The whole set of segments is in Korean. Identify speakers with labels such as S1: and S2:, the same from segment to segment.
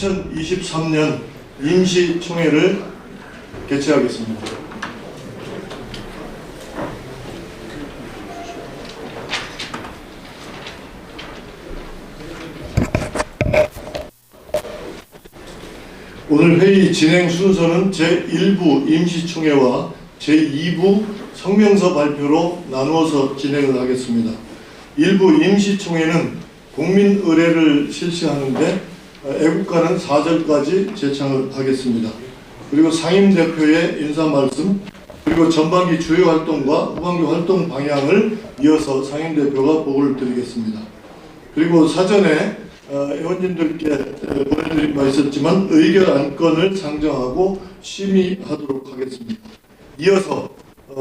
S1: 2023년 임시총회를 개최하겠습니다. 오늘 회의 진행 순서는 제1부 임시총회와 제2부 성명서 발표로 나누어서 진행을 하겠습니다. 1부 임시총회는 국민 의례를 실시하는데 애국가는 4절까지 제창을 하겠습니다. 그리고 상임대표의 인사 말씀, 그리고 전반기 주요 활동과 후반기 활동 방향을 이어서 상임대표가 보고를 드리겠습니다. 그리고 사전에 회원님들께 보내드린 바 있었지만 의결 안건을 상정하고 심의하도록 하겠습니다. 이어서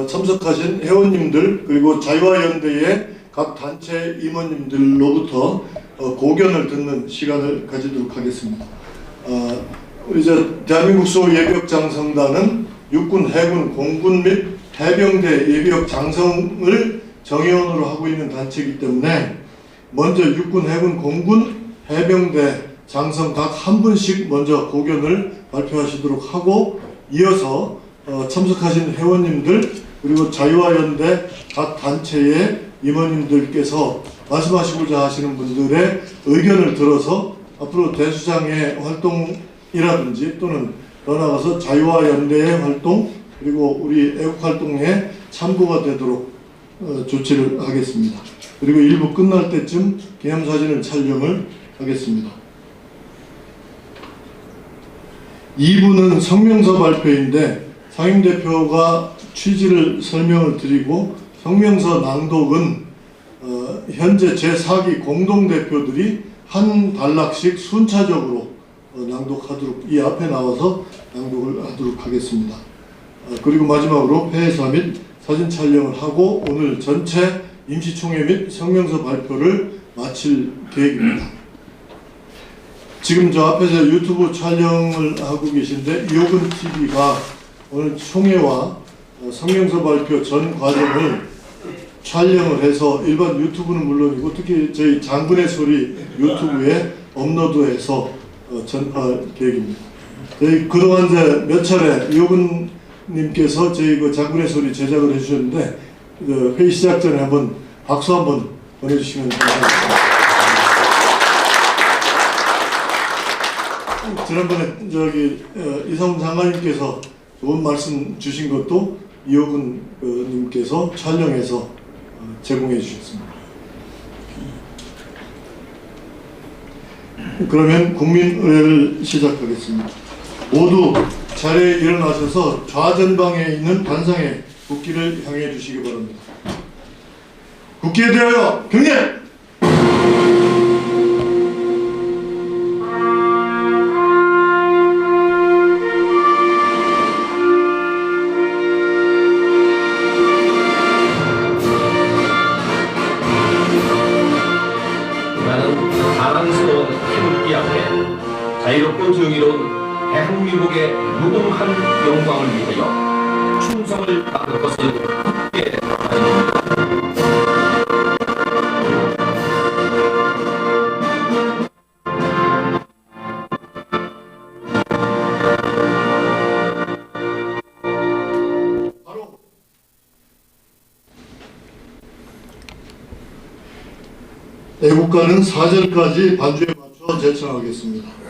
S1: 참석하신 회원님들 그리고 자유화연대의 각 단체 임원님들로부터 고견을 듣는 시간을 가지도록 하겠습니다. 이제 대한민국 소예비역 장성단은 육군, 해군, 공군 및 해병대 예비역 장성을 정회원으로 하고 있는 단체이기 때문에 먼저 육군, 해군, 공군, 해병대 장성 각 한 분씩 먼저 고견을 발표하시도록 하고 이어서 참석하신 회원님들 그리고 자유화연대 각 단체의 임원님들께서 말씀하시고자 하시는 분들의 의견을 들어서 앞으로 대수장의 활동이라든지 또는 더 나아가서 자유화연대의 활동 그리고 우리 애국활동에 참고가 되도록 조치를 하겠습니다. 그리고 일부 끝날 때쯤 기념사진을 촬영을 하겠습니다. 2부는 성명서 발표인데 상임대표가 취지를 설명을 드리고 성명서 낭독은 현재 제4기 공동대표들이 한 단락씩 순차적으로 낭독하도록 이 앞에 나와서 낭독을 하도록 하겠습니다. 그리고 마지막으로 폐회사 및 사진 촬영을 하고 오늘 전체 임시총회 및 성명서 발표를 마칠 계획입니다. 지금 저 앞에서 유튜브 촬영을 하고 계신데 이호근 TV가 오늘 총회와 성명서 발표 전 과정을 촬영을 해서 일반 유튜브는 물론이고 특히 저희 장군의 소리 유튜브에 업로드해서 전파할 계획입니다. 저희 그동안 이제 몇 차례 이호근 님께서 저희 그 장군의 소리 제작을 해주셨는데 그 회의 시작 전에 한번 박수 한번 보내주시면 감사하겠습니다. 지난번에 저기 이상훈 장관님께서 좋은 말씀 주신 것도 이호근 님께서 촬영해서 제공해 주셨습니다. 그러면 국민의례를 시작하겠습니다. 모두 자리에 일어나셔서 좌전방에 있는 단상에 국기를 향해 주시기 바랍니다. 국기에 대하여 경례!
S2: 자유롭고 정의로운 대한민국의 무궁한 영광을 위하여 충성을 다할 것을 굳게 다짐합니다.
S1: 바로 애국가는 4절까지 반주에 맞춰 제청하겠습니다.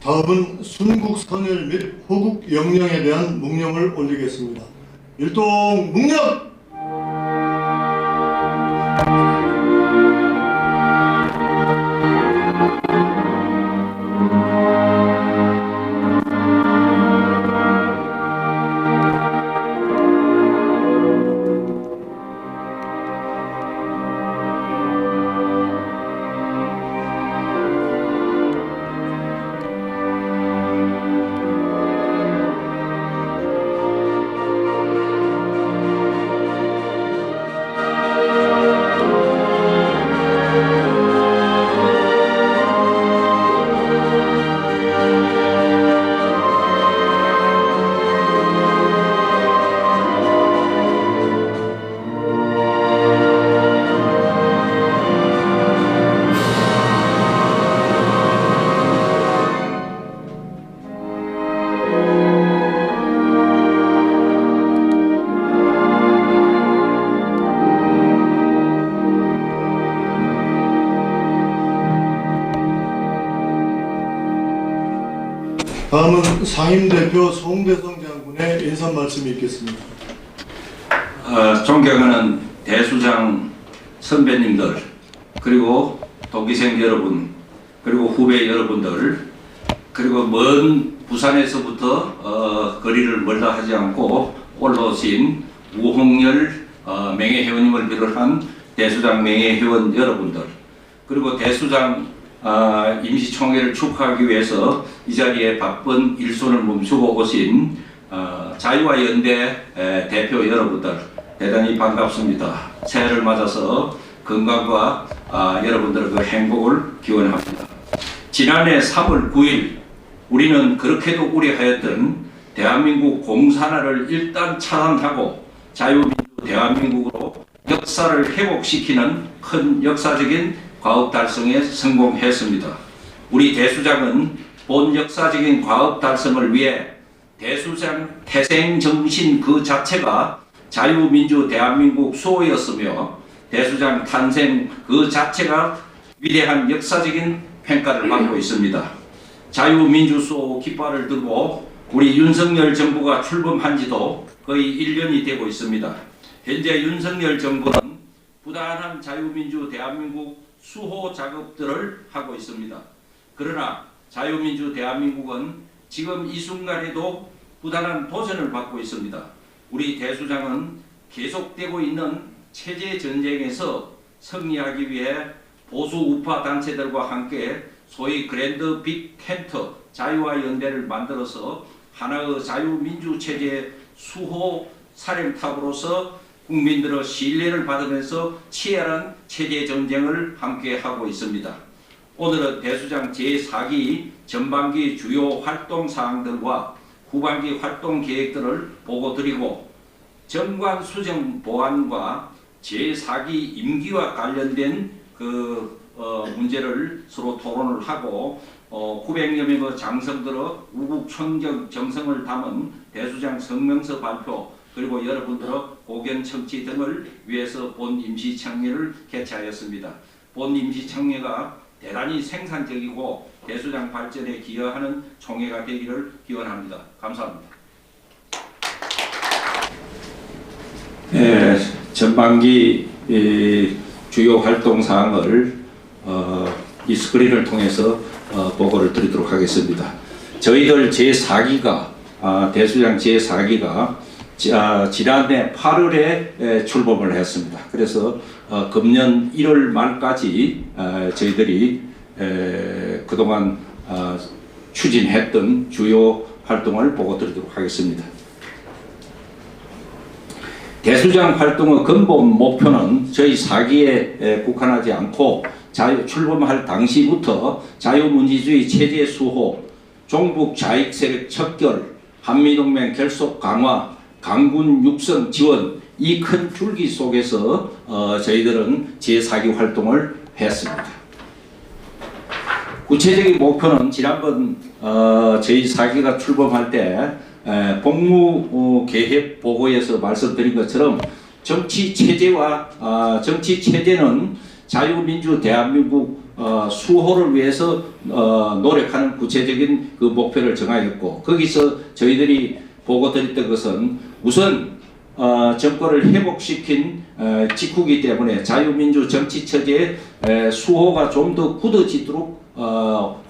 S1: 다음은 순국 선열 및 호국 영령에 대한 묵념을 올리겠습니다. 일동 묵념! 다음은 상임대표 송대성 장군의 인사 말씀이 있겠습니다.
S3: 존경하는 대수장 선배님들, 그리고 동기생 여러분, 그리고 후배 여러분들, 그리고 먼 부산에서부터 거리를 멀다 하지 않고 올라오신 우홍열 명예회원님을 비롯한 대수장 명예회원 여러분들, 그리고 대수장 임시총회를 축하하기 위해서 이 자리에 바쁜 일손을 멈추고 오신 자유와 연대 대표 여러분들, 대단히 반갑습니다. 새해를 맞아서 건강과 여러분들의 그 행복을 기원합니다. 지난해 3월 9일 우리는 그렇게도 우려하였던 대한민국 공산화를 일단 차단하고 자유민주 대한민국으로 역사를 회복시키는 큰 역사적인 과업 달성에 성공했습니다. 우리 대수장은 본 역사적인 과업 달성을 위해 대수장 태생 정신 그 자체가 자유민주 대한민국 수호였으며 대수장 탄생 그 자체가 위대한 역사적인 평가를 받고 있습니다. 자유민주 수호 깃발을 들고 우리 윤석열 정부가 출범한 지도 거의 1년이 되고 있습니다. 현재 윤석열 정부는 부단한 자유민주 대한민국 수호 작업들을 하고 있습니다. 그러나 자유민주 대한민국은 지금 이 순간에도 부단한 도전을 받고 있습니다. 우리 대수장은 계속되고 있는 체제 전쟁에서 승리하기 위해 보수 우파 단체들과 함께 소위 그랜드 빅 텐트 자유와 연대를 만들어서 하나의 자유민주 체제 수호 사령탑으로서 국민들의 신뢰를 받으면서 치열한 체제 전쟁을 함께 하고 있습니다. 오늘은 대수장 제4기 전반기 주요 활동 사항들과 후반기 활동 계획들을 보고드리고 정관 수정 보완과 제4기 임기와 관련된 문제를 서로 토론을 하고 900여 명의 장성들의 우국천경 정성을 담은 대수장 성명서 발표, 그리고 여러분들의 고견 청취 등을 위해서 본 임시청회를 개최하였습니다. 본 임시청회가 대단히 생산적이고 대수장 발전에 기여하는 총회가 되기를 기원합니다. 감사합니다. 전반기 주요 활동 사항을 이 스크린을 통해서 보고를 드리도록 하겠습니다. 저희들 제4기가 대수장 제4기가 지난해 8월에 출범을 했습니다. 그래서 금년 1월 말까지 저희들이 그동안 추진했던 주요 활동을 보고 드리도록 하겠습니다. 대수장 활동의 근본 목표는 저희 4기에 국한하지 않고 출범할 당시부터 자유민주주의 체제 수호, 종북 좌익 세력 척결, 한미동맹 결속 강화, 강군 육성 지원, 이 큰 줄기 속에서 저희들은 제4기 활동을 했습니다. 구체적인 목표는 지난번 저희 4기가 출범할 때 복무 계획 보고에서 말씀드린 것처럼 정치 체제는 자유민주 대한민국 수호를 위해서 노력하는 구체적인 그 목표를 정하였고, 거기서 저희들이 보고 드렸던 것은 우선 정권을 회복시킨 직후이기 때문에 자유민주 정치 체제의 수호가 좀 더 굳어지도록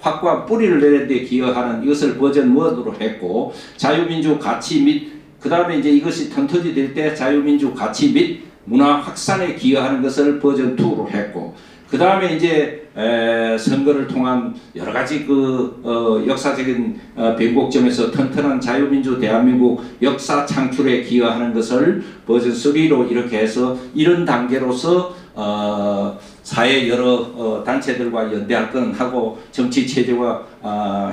S3: 확고한 뿌리를 내는 데 기여하는 이것을 버전 1으로 했고, 자유민주 가치 및 그 다음에 이제 이것이 턴터지 될 때 자유민주 가치 및 문화 확산에 기여하는 것을 버전 2로 했고, 그 다음에 이제 선거를 통한 여러 가지 역사적인 변곡점에서 튼튼한 자유민주 대한민국 역사 창출에 기여하는 것을 버전 3로 이렇게 해서 이런 단계로서 사회 여러 단체들과 연대할 거는 하고 정치 체제와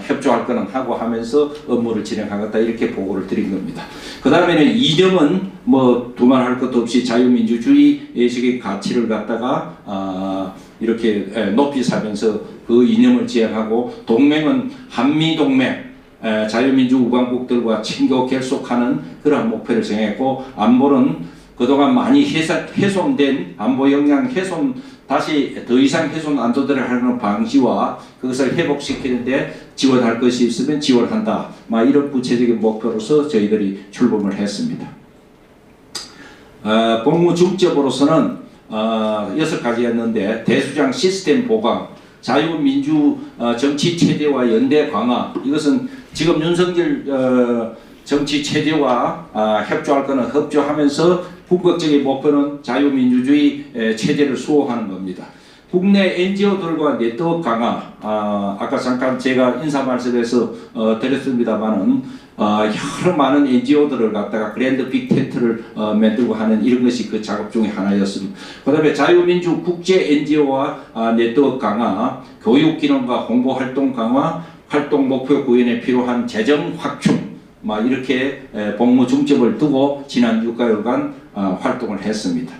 S3: 협조할 거는 하고 하면서 업무를 진행하겠다 이렇게 보고를 드린 겁니다. 그 다음에는 이념은 뭐 두말할 것도 없이 자유민주주의 의식의 가치를 갖다가 이렇게 높이 사면서 그 이념을 지향하고, 동맹은 한미동맹 자유민주 우방국들과 친교 결속하는 그러한 목표를 정했고, 안보는 그동안 많이 훼손된 안보 역량 훼손, 다시 더 이상 훼손 안 되도록 하는 방지와 그것을 회복시키는데 지원할 것이 있으면 지원한다. 이런 구체적인 목표로서 저희들이 출범을 했습니다. 복무 중점으로서는 6가지였는데, 대수장 시스템 보강, 자유민주 정치 체제와 연대 강화, 이것은 지금 윤석열 정치 체제와 협조할 것은 협조하면서 궁극적인 목표는 자유민주주의 체제를 수호하는 겁니다. 국내 NGO들과 네트워크 강화, 아까 잠깐 제가 인사 말씀에서 드렸습니다마는 여러 많은 NGO들을 갖다가 그랜드 빅텐트를 만들고 하는 이런 것이 그 작업 중에 하나였습니다. 그 다음에 자유민주 국제 NGO와 네트워크 강화, 교육 기능과 홍보 활동 강화, 활동 목표 구현에 필요한 재정 확충, 이렇게 복무 중점을 두고 지난 6개월간 활동을 했습니다.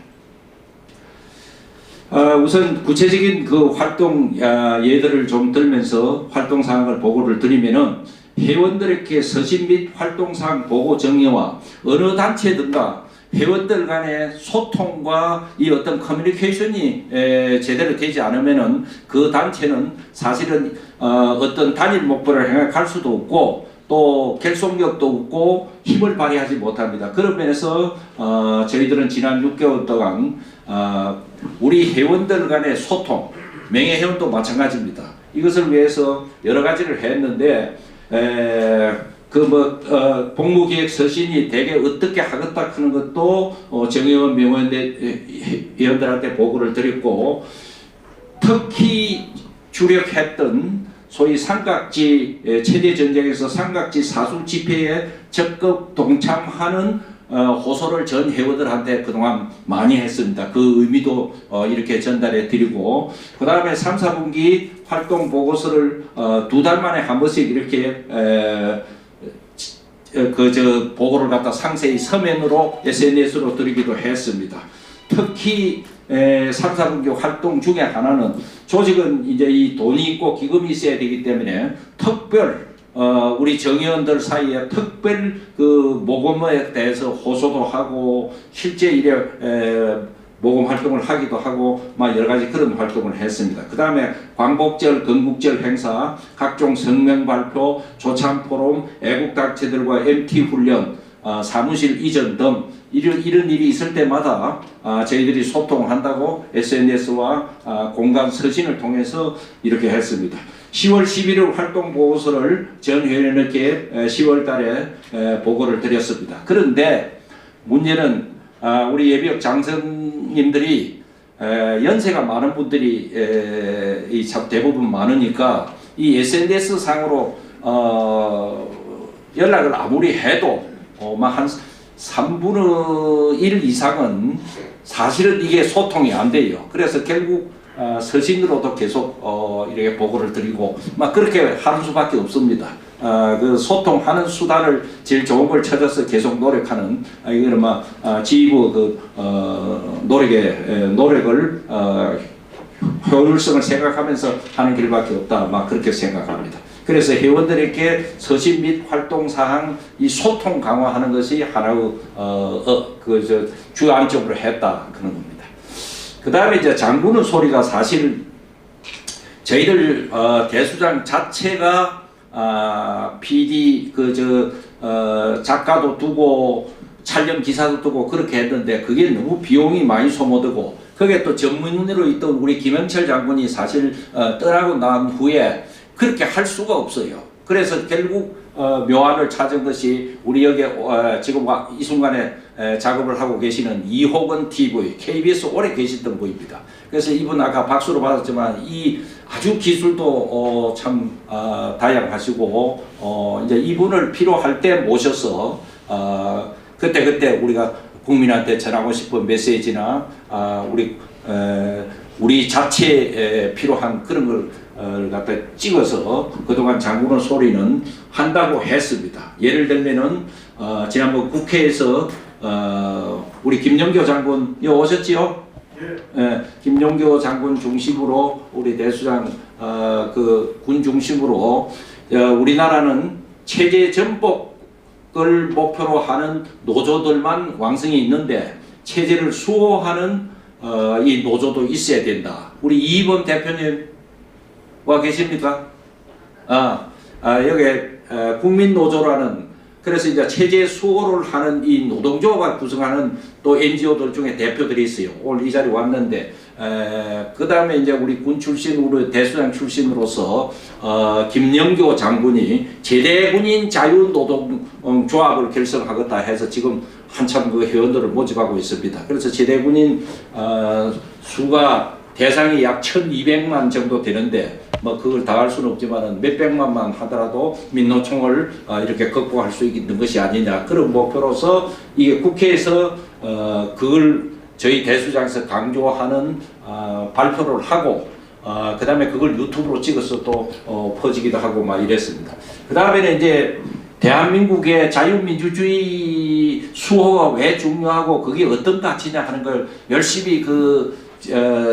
S3: 우선 구체적인 그 활동 예들을 좀 들면서 활동 사항을 보고를 드리면은, 회원들에게 서신 및 활동 사항 보고 정리와 어느 단체든가 회원들 간의 소통과 이 어떤 커뮤니케이션이 제대로 되지 않으면은 그 단체는 사실은 어떤 단일 목표를 향해 갈 수도 없고 또 결속력도 없고 힘을 발휘하지 못합니다. 그런 면에서 저희들은 지난 6개월 동안 우리 회원들 간의 소통, 명예회원도 마찬가지입니다. 이것을 위해서 여러 가지를 했는데, 복무계획 서신이 대개 어떻게 하겠다 하는 것도 정의원 명예위원들한테 보고를 드렸고, 특히 주력했던 소위 삼각지 체제 전쟁에서 삼각지 사수 집회에 적극 동참하는 호소를 전 회원들한테 그동안 많이 했습니다. 그 의미도 이렇게 전달해 드리고, 그 다음에 3, 4분기 활동 보고서를 2달 만에 한 번씩 이렇게 보고를 갖다 상세히 서면으로 SNS로 드리기도 했습니다. 특히 3, 4분기 활동 중에 하나는, 조직은 이제 이 돈이 있고 기금이 있어야 되기 때문에 특별 우리 정의원들 사이에 특별 그 모금에 대해서 호소도 하고 실제 이래 모금 활동을 하기도 하고 여러 가지 그런 활동을 했습니다. 그 다음에 광복절, 건국절 행사, 각종 성명 발표, 조참 포럼, 애국단체들과 MT 훈련, 사무실 이전 등 이런 일이 있을 때마다 저희들이 소통한다고 SNS와 공간 서신을 통해서 이렇게 했습니다. 10월 11일 활동 보고서를 전 회원에게 10월 달에 보고를 드렸습니다. 그런데 문제는 우리 예비역 장성님들이 연세가 많은 분들이 대부분 많으니까 이 SNS 상으로 연락을 아무리 해도 한 3분의 1 이상은 사실은 이게 소통이 안 돼요. 그래서 결국 서신으로도 계속 이렇게 보고를 드리고 그렇게 하는 수밖에 없습니다. 그 소통하는 수단을 제일 좋은 걸 찾아서 계속 노력하는, 이거는 지휘부 노력을 효율성을 생각하면서 하는 길밖에 없다. 그렇게 생각합니다. 그래서 회원들에게 서식 및 활동 사항 이 소통 강화하는 것이 하나의 주안점으로 했다 그런 겁니다. 그 다음에 이제 장군의 소리가 사실 저희들 대수장 자체가 PD 작가도 두고 촬영 기사도 두고 그렇게 했는데 그게 너무 비용이 많이 소모되고 그게 또 전문으로 있던 우리 김영철 장군이 사실 떠나고 난 후에 그렇게 할 수가 없어요. 그래서 결국 묘안을 찾은 것이 우리 여기 지금 이 순간에 작업을 하고 계시는 이호건 TV, KBS 오래 계시던 분입니다. 그래서 이분 아까 박수로 받았지만 이 아주 기술도 참 다양하시고 이제 이분을 필요할 때 모셔서 그때 우리가 국민한테 전하고 싶은 메시지나 우리 자체에 필요한 그런 걸 갖다 찍어서 그동안 장군의 소리는 한다고 했습니다. 예를 들면은 지난번 국회에서 우리 김영교 장군 오셨지요? 김용교 장군 중심으로 우리 대수장 군 중심으로 우리나라는 체제 전복을 목표로 하는 노조들만 왕성히 있는데 체제를 수호하는 이 노조도 있어야 된다. 우리 이번 대표님 와 계십니까? 여기 국민노조라는 그래서 이제 체제 수호를 하는 이 노동조가 구성하는 또 NGO들 중에 대표들이 있어요. 오늘 이 자리에 왔는데 그 다음에 이제 우리 군 출신, 우리 대수장 출신으로서 김영교 장군이 제대군인 자유노동조합을 결성하겠다 해서 지금 한참 그 회원들을 모집하고 있습니다. 그래서 제대군인 수가 대상이 약 1200만 정도 되는데 뭐 그걸 다 할 수는 없지만은 몇백만만 하더라도 민노총을 이렇게 극복할 수 있는 것이 아니냐 그런 목표로서 이게 국회에서 그걸 저희 대수장에서 강조하는 발표를 하고 그 다음에 그걸 유튜브로 찍어서 또 퍼지기도 하고 막 이랬습니다. 그 다음에는 이제 대한민국의 자유민주주의 수호가 왜 중요하고 그게 어떤 가치냐 하는 걸 열심히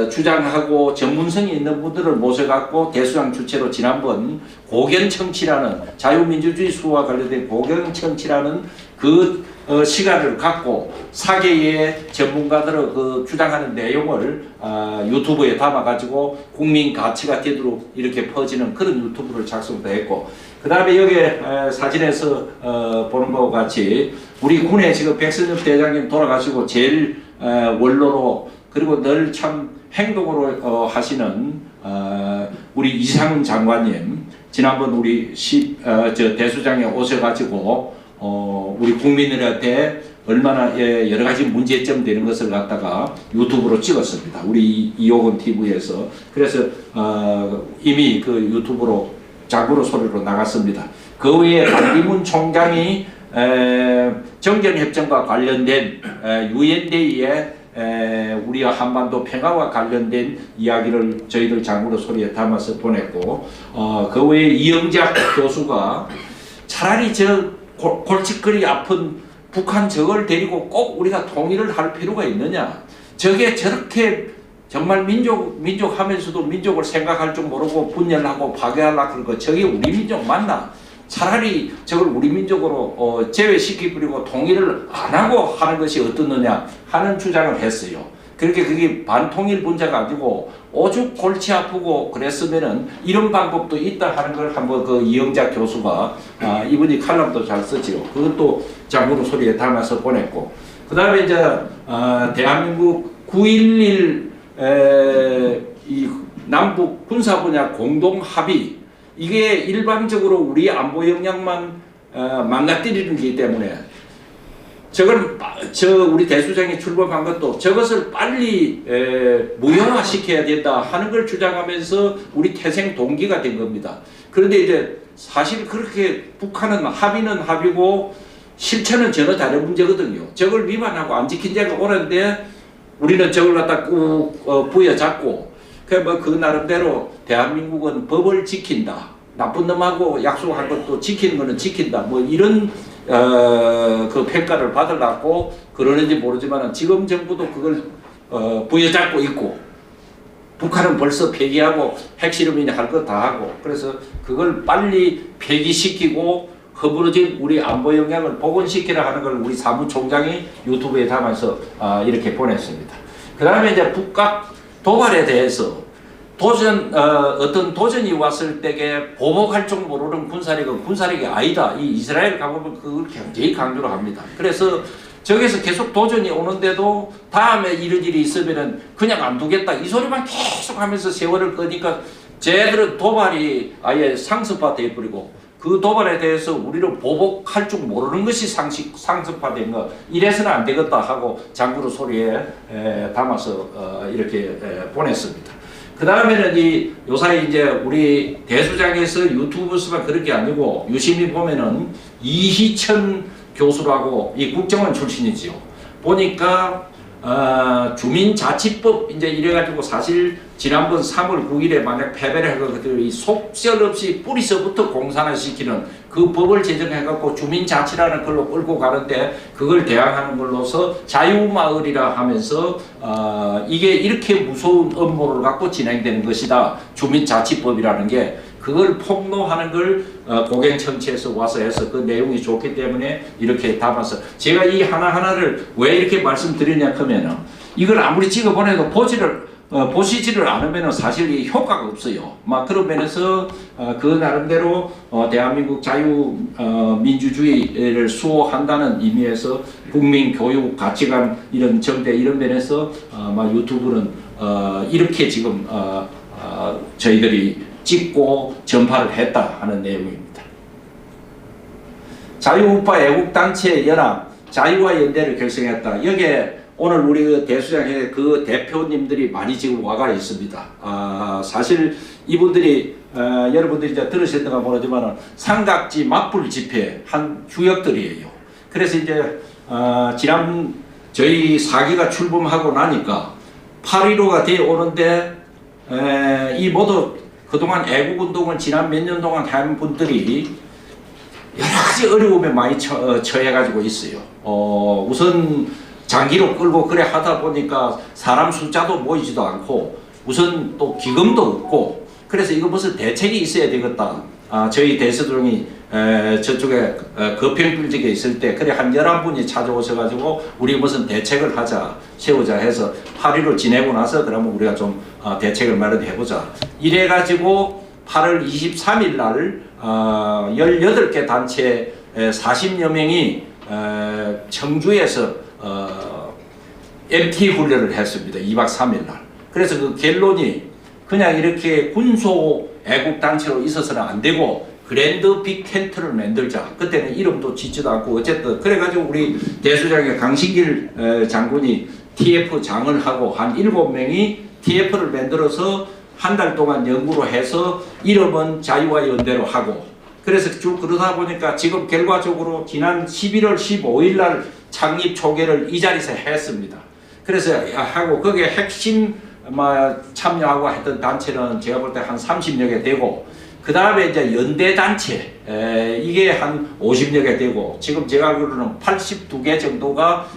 S3: 주장하고 전문성이 있는 분들을 모셔갖고 대수장 주체로 지난번 고견청취라는 자유민주주의 수호와 관련된 고견청취라는 그 시간을 갖고 4개의 전문가들의 주장하는 내용을 유튜브에 담아가지고 국민 가치가 되도록 이렇게 퍼지는 그런 유튜브를 작성도 했고 그 다음에 여기 사진에서 보는 것과 같이 우리 군에 지금 백선엽 대장님 돌아가시고 제일 원로로 그리고 늘 참 행동으로 하시는 우리 이상훈 장관님 지난번 우리 대수장에 오셔가지고 우리 국민들한테 얼마나 여러 가지 문제점 되는 것을 갖다가 유튜브로 찍었습니다. 우리 이호건 TV에서 그래서 이미 그 유튜브로 장군의 소리로 나갔습니다. 그 외에 반기문 총장이 정전협정과 관련된 유엔데이에 우리와 한반도 평화와 관련된 이야기를 저희들 장군의 소리에 담아서 보냈고 그 외에 이영작 교수가 차라리 저 골칫거리 아픈 북한 저걸 데리고 꼭 우리가 통일을 할 필요가 있느냐 저게 저렇게 정말 민족 하면서도 민족을 생각할 줄 모르고 분열하고 파괴하려고 그런 거 저게 우리 민족 맞나 차라리 저걸 우리 민족으로 제외시키버리고 통일을 안 하고 하는 것이 어떻느냐 하는 주장을 했어요. 그렇게 그게 반통일 문제가 아니고 오죽 골치 아프고 그랬으면은 이런 방법도 있다 하는 걸 한번 그 이영작 교수가 이분이 칼럼도 잘 쓰지요. 그것도 장군의 소리에 담아서 보냈고 그 다음에 이제 대한민국 9.11 이 남북 군사 분야 공동 합의 이게 일방적으로 우리 안보 역량만 망가뜨리는 거기 때문에 우리 대수장이 출범한 것도 저것을 빨리 무효화시켜야 된다 하는 걸 주장하면서 우리 태생 동기가 된 겁니다. 그런데 이제 사실 그렇게 북한은 합의는 합의고 실천은 전혀 다른 문제거든요. 저걸 위반하고 안 지킨 지가 오랜데 우리는 저걸 갖다 꾹 부여잡고 그 나름대로 대한민국은 법을 지킨다. 나쁜 놈하고 약속한 것도 지키는 거는 지킨다. 뭐 이런 그 평가를 받으려고 그러는지 모르지만 지금 정부도 그걸 부여잡고 있고
S4: 북한은 벌써 폐기하고 핵실험이냐 할 거 다 하고 그래서 그걸 빨리 폐기시키고 허물어진 우리 안보 역량을 복원시키라 하는 걸 우리 사무총장이 유튜브에 담아서 이렇게 보냈습니다. 그 다음에 이제 북각 도발에 대해서 어떤 도전이 왔을 때에 보복할 줄 모르는 군사력은 군사력이 아니다. 이 이스라엘 가보면 그걸 굉장히 강조를 합니다. 그래서 저기서 계속 도전이 오는데도 다음에 이런 일이 있으면은 그냥 안 두겠다. 이 소리만 계속 하면서 세월을 끄니까 쟤들은 도발이 아예 상습화돼 버리고 그 도발에 대해서 우리는 보복할 줄 모르는 것이 상습화된 거 이래서는 안 되겠다 하고 장구루 소리에 담아서 이렇게 보냈습니다. 그 다음에는 요사이 이제 우리 대수장에서 유튜브에서만 그런 게 아니고 유심히 보면은 이희천 교수라고 이 국정원 출신이지요. 보니까 주민자치법 이제 이래가지고 사실 지난번 3월 9일에 만약 패배를 해가지고 이 속절없이 뿌리서부터 공산화시키는 그 법을 제정해갖고 주민자치라는 걸로 끌고 가는데 그걸 대항하는 걸로서 자유마을이라 하면서 이게 이렇게 무서운 업무를 갖고 진행되는 것이다. 주민자치법이라는 게 그걸 폭로하는 걸 고갱청취에서 와서 해서 그 내용이 좋기 때문에 이렇게 담아서 제가 이 하나하나를 왜 이렇게 말씀드리냐 하면은 이걸 아무리 찍어보내도 보시지를 않으면 사실 이 효과가 없어요. 막 그런 면에서 그 나름대로 대한민국 자유민주주의를 수호한다는 의미에서 국민 교육 가치관 이런 정대 이런 면에서 유튜브는 이렇게 지금 저희들이 찍고 전파를 했다 하는 내용입니다. 자유우파 애국단체 연합 자유와 연대를 결성했다. 여기에 오늘 우리 대수장에 그 대표님들이 많이 지금 와가 있습니다. 사실 이분들이 여러분들이 이제 들으셨는가 모르지만 삼각지 맞불 집회 한 주역들이에요. 그래서 이제 지난 저희 4기가 출범하고 나니까 8.15가 되어 오는데 이 모두 그동안 애국운동을 지난 몇 년 동안 한 분들이 여러 가지 어려움에 많이 처해가지고 있어요. 우선 장기로 끌고 그래 하다 보니까 사람 숫자도 모이지도 않고 우선 또 기금도 없고 그래서 이거 무슨 대책이 있어야 되겠다. 저희 대수장이 저쪽에 거평빌딩에 있을 때 그래 한 11분이 찾아오셔가지고 우리 무슨 대책을 세우자 해서 8.15를 지내고 나서 그러면 우리가 좀 대책을 마련해보자. 이래가지고 8월 23일 날 18개 단체 40여 명이 청주에서 MT 훈련을 했습니다. 2박 3일 날. 그래서 그 결론이 그냥 이렇게 군소 애국단체로 있어서는 안 되고 그랜드 빅 텐트를 만들자. 그때는 이름도 짓지도 않고 어쨌든 그래가지고 우리 대수장의 강신길 장군이 TF 장을 하고 한 7명이 TF를 만들어서 한 달 동안 연구를 해서 이름은 자유와 연대로 하고 그래서 쭉 그러다 보니까 지금 결과적으로 지난 11월 15일 날 창립 초기를 이 자리에서 했습니다. 그래서 하고 거기에 핵심 참여하고 했던 단체는 제가 볼 때 한 30여 개 되고 그 다음에 이제 연대단체 이게 한 50여 개 되고 지금 제가 알기로는 82개 정도가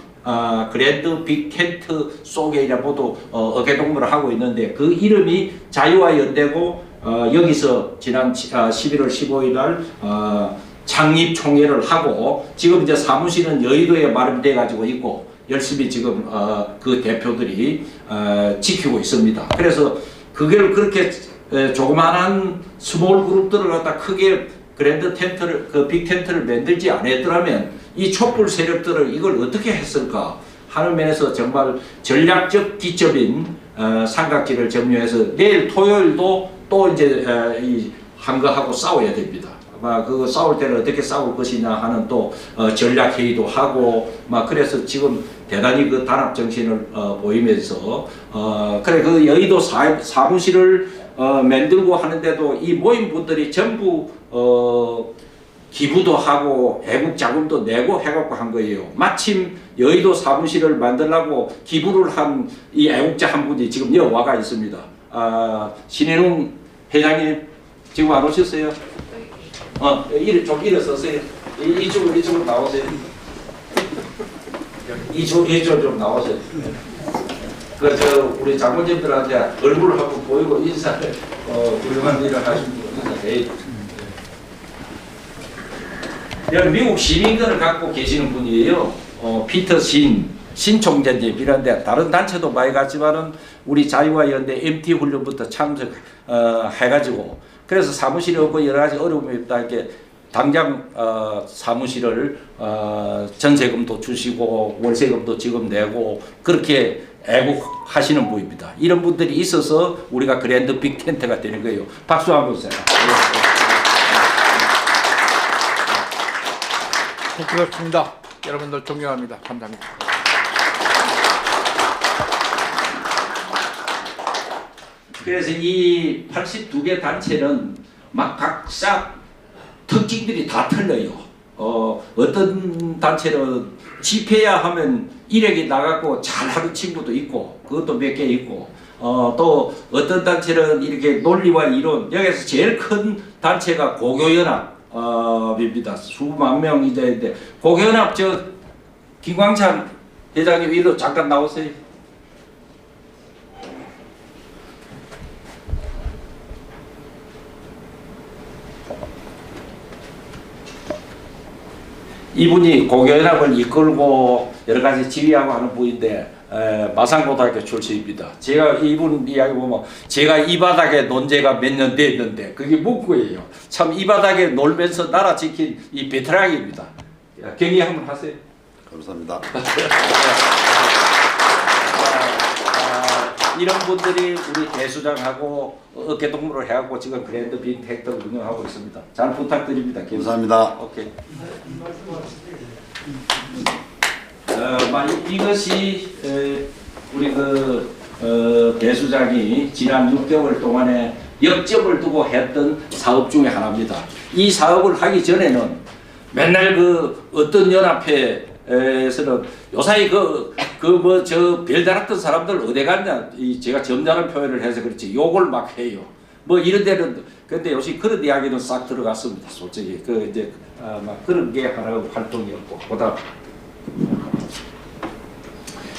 S4: 그랜드 빅 텐트 속에 이제 모두 어깨동무를 하고 있는데 그 이름이 자유와 연대고 여기서 지난 11월 15일 날 창립 총회를 하고 지금 이제 사무실은 여의도에 마련돼 가지고 있고 열심히 지금 그 대표들이 지키고 있습니다. 그래서 그걸 그렇게 조그만한 스몰 그룹들을 갖다 크게 그랜드 텐트를 빅 텐트를 만들지 않았더라면 이 촛불 세력들을 이걸 어떻게 했을까 하는 면에서 정말 전략적 기점인 삼각지를 점유해서 내일 토요일도 또 이제 한거하고 싸워야 됩니다. 그 싸울 때는 어떻게 싸울 것이냐 하는 또 전략 회의도 하고 그래서 지금 대단히 그 단합 정신을 보이면서 그래 그 여의도 사무실을 만들고 하는데도 이 모인 분들이 전부 기부도 하고 애국 자금도 내고 해갖고 한 거예요. 마침 여의도 사무실을 만들려고 기부를 한 이 애국자 한 분이 지금 여기 와가 있습니다. 신혜웅 회장님 지금 안 오셨어요? 좀 일어서세요. 이쪽으로 나오세요. 이쪽으로 좀 나오세요. 우리 장모님들한테 얼굴을 한번 보이고 인사를 훌륭한 일을 하신 분 인사해. 여기 미국 시민권을 갖고 계시는 분이에요. 피터 신 총재님 이런데 다른 단체도 많이 갔지만은 우리 자유와 연대 MT 훈련부터 참석 해가지고 그래서 사무실이 없고 여러 가지 어려움이 있다 이렇게 당장 사무실을 전세금도 주시고 월세금도 지금 내고 그렇게 애국하시는 분입니다. 이런 분들이 있어서 우리가 그랜드 빅 텐트가 되는 거예요. 박수 한번 주세요.
S5: 고맙습니다. 여러분들 존경합니다. 감사합니다.
S4: 그래서 이 82개 단체는 막 각자 특징들이 다 틀려요. 어떤 단체는 집회야 하면 일액이 나가고 잘하는 친구도 있고 그것도 몇 개 있고 또 어떤 단체는 이렇게 논리와 이론 여기서 제일 큰 단체가 고교연합입니다. 수만 명이 되는데 고교연합 김광찬 회장님 일로 잠깐 나오세요. 이분이 고교연합을 이끌고 여러 가지 지휘하고 하는 분인데 마산고등학교 출신입니다. 제가 이분 이야기 보면 제가 이 바닥에 논 지가 몇 년 됐는데 그게 문구예요. 참 이 바닥에 놀면서 나라 지킨 이 베테랑입니다. 경의 한번 하세요.
S6: 감사합니다.
S4: 이런 분들이 우리 대수장하고 어깨동무를 해갖고 지금 그랜드 빅 텐트를 운영하고 있습니다. 잘 부탁드립니다.
S6: 감사합니다.
S4: 오케이. 이것이 우리 대수장이 지난 6개월 동안에 역점을 두고 했던 사업 중에 하나입니다. 이 사업을 하기 전에는 맨날 어떤 연합회에서는 요사이 저 별달았던 사람들 어디 갔냐 제가 점잖은 표현을 해서 그렇지 욕을 막 해요. 뭐 이런 데는 근데 요새 그런 이야기는 싹 들어갔습니다. 솔직히 이제 막 그런 게 하나의 활동이었고 그다음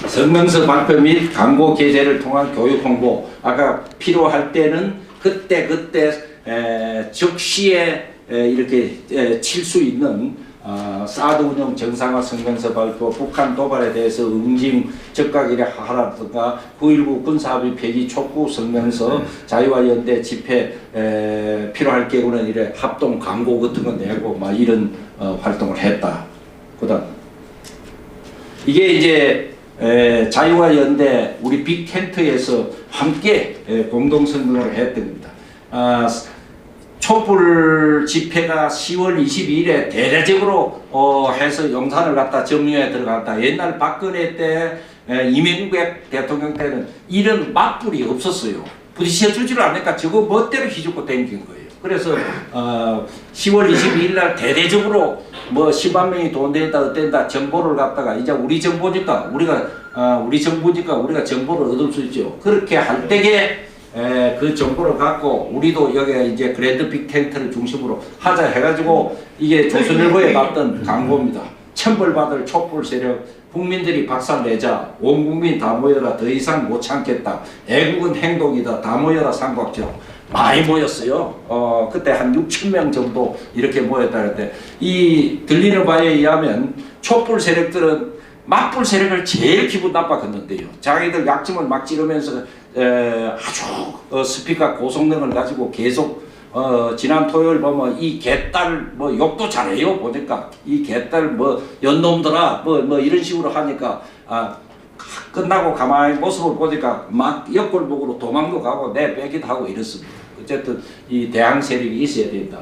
S4: 성명서 발표 및 광고 게재를 통한 교육 홍보 아까 필요할 때는 그때 즉시에 이렇게 칠 수 있는 사드 운영 정상화 성명서 발표, 북한 도발에 대해서 응징 적각이라 하라든가 9.19 군사합의 폐기 촉구 성명서, 자유와 연대 집회 필요할 경우는 이래 합동 광고 같은 거 내고 막 이런 활동을 했다. 그다음 이게 이제 자유와 연대 우리 빅 텐트에서 함께 공동 성명을 했던 겁니다. 촛불 집회가 10월 22일에 대대적으로 해서 용산을 갖다 점유에 들어갔다. 옛날 박근혜 때 이명박 대통령 때는 이런 맞불이 없었어요. 부딪혀 주지를 않으니까 저거 멋대로 휘젓고 댕긴 거예요. 그래서 10월 22일 날 대대적으로 뭐 10만 명이 돈된다 어땠다 정보를 갖다가 이제 우리 정보니까 우리 정부니까 우리가 정보를 얻을 수 있죠. 그렇게 할 때에 그 정보를 갖고 우리도 여기 이제 그랜드 빅 텐트를 중심으로 하자 해가지고 이게 조선일보에 났던 광고입니다. 천벌받을 촛불 세력 국민들이 박살내자 온 국민 다 모여라 더 이상 못 참겠다 애국은 행동이다 다 모여라 삼각지로 많이 모였어요. 그때 한 6,000명 정도 이렇게 모였다는데 이 들리는 바에 의하면 촛불 세력들은 맞불 세력을 제일 기분 나빴겠는데요. 자기들 약점을 막 찌르면서 아주 스피커 고성능을 가지고 계속 지난 토요일 보면 이 개딸 뭐 욕도 잘해요. 보니까 이 개딸 뭐 연놈들아 뭐 이런 식으로 하니까 끝나고 가만히 모습을 보니까 막 역골목으로 도망도 가고 내 빼기도 하고 이렇습니다. 어쨌든 이 대항 세력이 있어야 된다.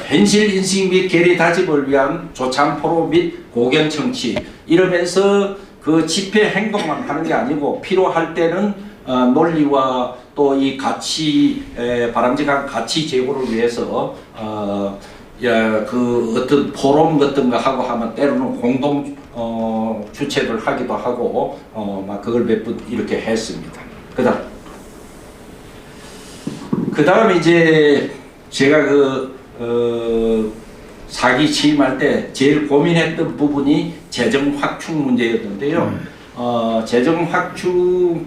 S4: 현실 인식 및 계리 다짐을 위한 조참 포로 및 고견 청취 이러면서 그 집회 행동만 하는 게 아니고 필요할 때는 논리와 또 이 가치 바람직한 가치 제고를 위해서 그 어떤 포럼 같은 거 하고 하면 때로는 공동 주최를 하기도 하고 막 그걸 몇 번 이렇게 했습니다. 그다음 이제 제가 사기 취임할 때 제일 고민했던 부분이 재정 확충 문제였는데요. 재정 확충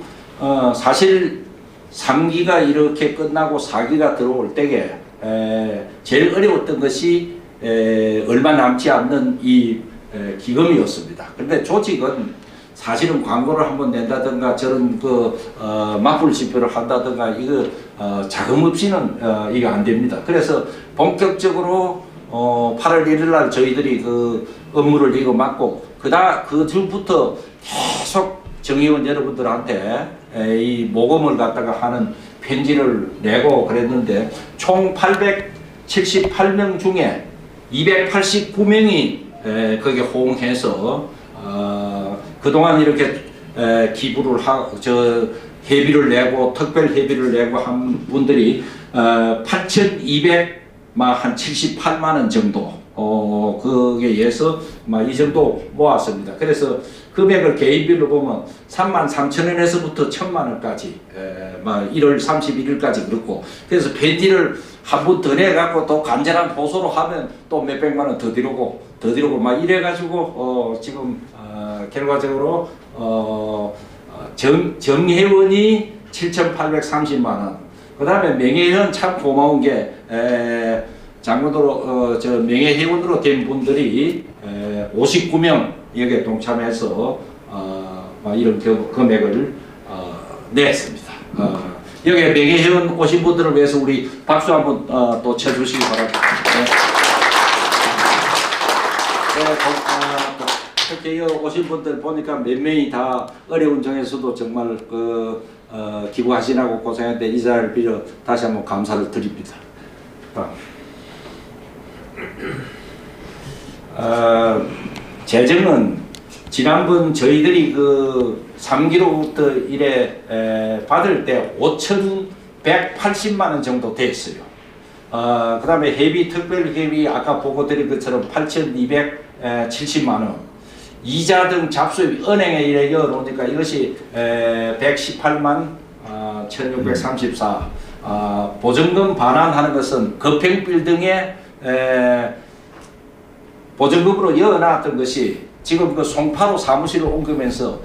S4: 사실 3기가 이렇게 끝나고 4기가 들어올 때에 제일 어려웠던 것이 얼마 남지 않는 이 기금이었습니다. 그런데 조직은 사실은 광고를 한번 낸다든가 저런 맞불 집회를 한다든가 이거 자금 없이는 이게 안 됩니다. 그래서 본격적으로 8월 1일 날 저희들이 그 업무를 이거 맡고 그 뒤부터 계속 정의원 여러분들한테 이 모금을 갖다가 하는 편지를 내고 그랬는데 총 878명 중에 289명이 거기에 호응해서 그동안 이렇게 기부를 회비를 내고 특별 회비를 내고 한 분들이 8,278만 원 정도 그게 의해서 이 정도 모았습니다. 그래서 금액을 개인별로 보면 33,000원에서부터 1,000만 원까지 1월 31일까지 그렇고 그래서 편지를 한 번 더 내갖고 또 간절한 호소로 하면 또 몇백만 원 더 들어오고 이래가지고 지금 결과적으로 정회원이 7,830만 원. 그 다음에 명예회원 참 고마운 게 장군으로 명예회원으로 된 분들이 59명 여기에 동참해서 이런 금액을 냈습니다. 여기에 명예회원 오신 분들을 위해서 우리 박수 한번 또 쳐주시기 바랍니다. 특히 오신 분들 보니까 몇 명이 다 어려운 중에서도 정말 기부하시라고 고생했는데 이 자리를 빌어 다시 한번 감사를 드립니다. 재정은 지난번 저희들이 3기로부터 이래 받을 때 5,180만 원 정도 됐어요. 그 다음에 회비, 특별 회비 아까 보고 드린 것처럼 8,270만 원. 이자 등 잡수입 은행에 이래 열어놓으니까 이것이 118만 1,634. 보증금 반환하는 것은 급행빌딩에 보증금으로 열어놨던 것이 지금 송파로 사무실을 옮기면서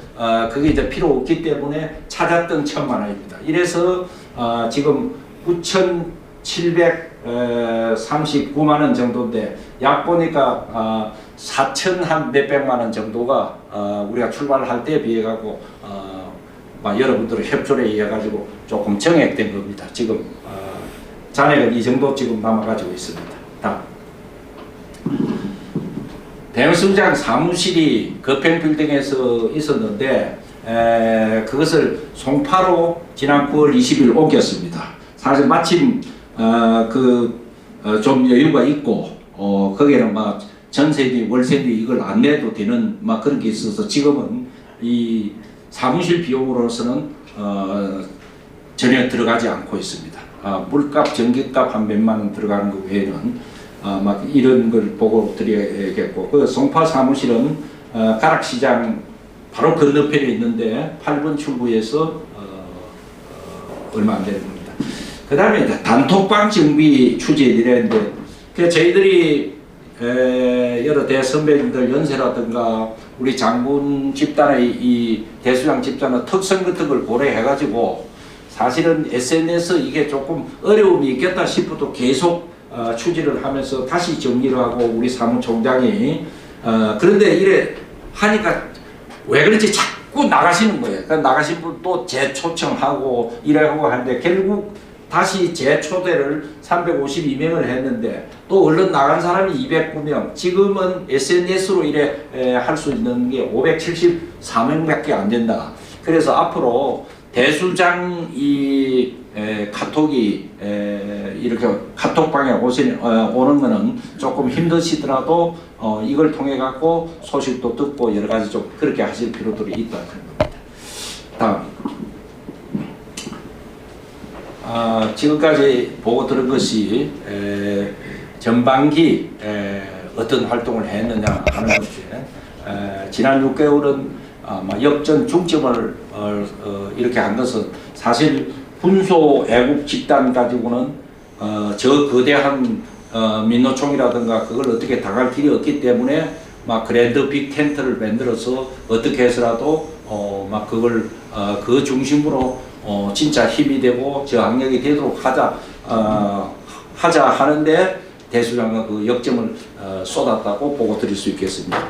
S4: 그게 이제 필요 없기 때문에 찾았던 1,000만 원입니다. 이래서 지금 9,739만 원 정도인데 약 보니까 4천 한 몇백만 원 정도가 우리가 출발할 때에 비해 가지고 여러분들의 협조에 의해 가지고 조금 정액된 겁니다. 지금 잔액은 이 정도 지금 남아가지고 있습니다. 다음. 대형성장 사무실이 급행빌딩에서 있었는데 그것을 송파로 지난 9월 20일 옮겼습니다. 사실 마침 좀 여유가 있고 거기에는 전세비, 월세비 이걸 안 내도 되는 그런 게 있어서 지금은 이 사무실 비용으로서는 전혀 들어가지 않고 있습니다. 물값, 전기값 한 몇만 원 들어가는 것 외에는 이런 걸 보고 드려야겠고 그 송파 사무실은 가락시장 바로 건너편에 있는데 8번 출구에서 얼마 안 되는 겁니다. 그 다음에 단톡방 정비 추진이랬는데 저희들이 여러 대선배님들 연세라든가 우리 장군 집단의 이 대수장 집단의 특성 같은 걸 고려해가지고 사실은 SNS 이게 조금 어려움이 있겠다 싶어도 계속 추진을 하면서 다시 정리를 하고 우리 사무총장이 그런데 이래 하니까 왜 그런지 자꾸 나가시는 거예요. 그러니까 나가신 분 또 재초청하고 이래하고 하는데 결국 다시 재초대를 352명을 했는데 또 얼른 나간 사람이 209명 지금은 SNS로 이래 할 수 있는 게 574명밖에 안 된다. 그래서 앞으로 대수장 이 카톡이 이렇게 카톡방에 오는 거는 조금 힘드시더라도 이걸 통해 갖고 소식도 듣고 여러 가지 좀 그렇게 하실 필요들이 있다는 겁니다. 다음. 지금까지 보고 들은 것이 전반기 어떤 활동을 했느냐 하는 것인데 지난 6개월은 역전 중점을 이렇게 한 것은 사실 군소 애국 집단 가지고는 저 거대한 민노총이라든가 그걸 어떻게 당할 길이 없기 때문에 막 그랜드 빅 텐트를 만들어서 어떻게 해서라도 막 그걸 그 중심으로 진짜 힘이 되고 저항력이 되도록 하자 하는데 대수장은 그 역점을 쏟았다고 보고 드릴 수 있겠습니다.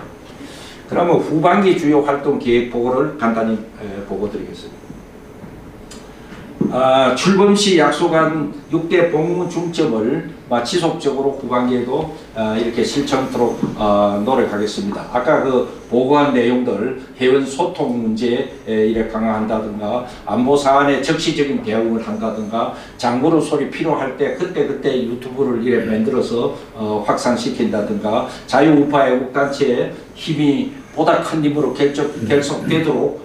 S4: 그러면 후반기 주요 활동 계획 보고를 간단히 보고 드리겠습니다. 출범 시 약속한 6대 복무 중점을 지속적으로 후반기에도 이렇게 실천토록 노력하겠습니다. 아까 그 보고한 내용들 회원 소통 문제 이렇게 강화한다든가 안보 사안에 적시적인 대응을 한다든가 장부로 소리 필요할 때 그때 유튜브를 이렇게 만들어서 확산시킨다든가 자유우파 애국단체의 힘이 보다 큰 힘으로 결속되도록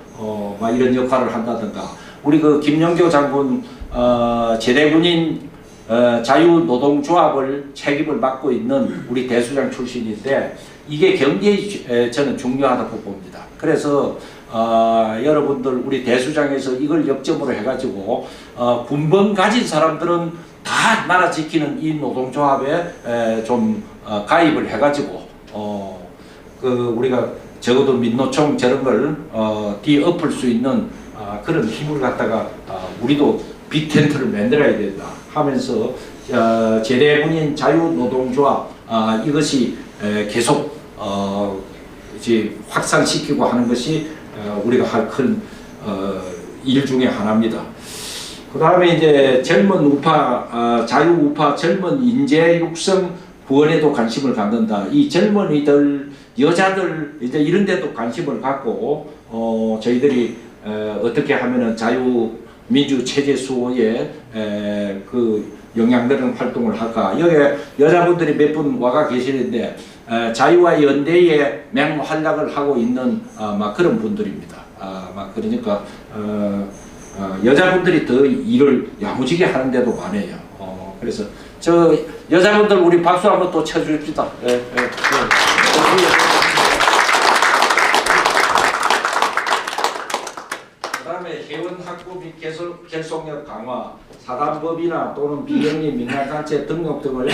S4: 이런 역할을 한다든가 우리 그 김영교 장군 제대군인 자유노동조합을 책임을 맡고 있는 우리 대수장 출신인데 이게 경제에 저는 중요하다고 봅니다. 그래서 여러분들 우리 대수장에서 이걸 역점으로 해가지고 군번 가진 사람들은 다 나라 지키는 이 노동조합에 좀 가입을 해가지고 그 우리가 적어도 민노총 저런 걸 뒤엎을 수 있는 그런 힘을 갖다가 우리도 빅텐트를 만들어야 된다 하면서 제대군인 자유노동조합 이것이 계속 이제 확산시키고 하는 것이 우리가 할 큰 일 중에 하나입니다. 그 다음에 이제 젊은 우파 자유우파 젊은 인재 육성 구원에도 관심을 갖는다. 이 젊은이들 여자들 이제 이런 데도 관심을 갖고 저희들이 어떻게 하면은 자유민주 체제 수호에 그 영향되는 활동을 할까? 여기 여자분들이 몇 분 와가 계시는데 자유와 연대에 맹활약을 하고 있는 막 그런 분들입니다. 막 그러니까 여자분들이 더 일을 야무지게 하는데도 많아요. 그래서 저 여자분들 우리 박수 한번 또 쳐줍시다. 그다음에 회원 확보 및 결속력 강화, 사단법인이나 또는 비영리 민간단체 등록 등을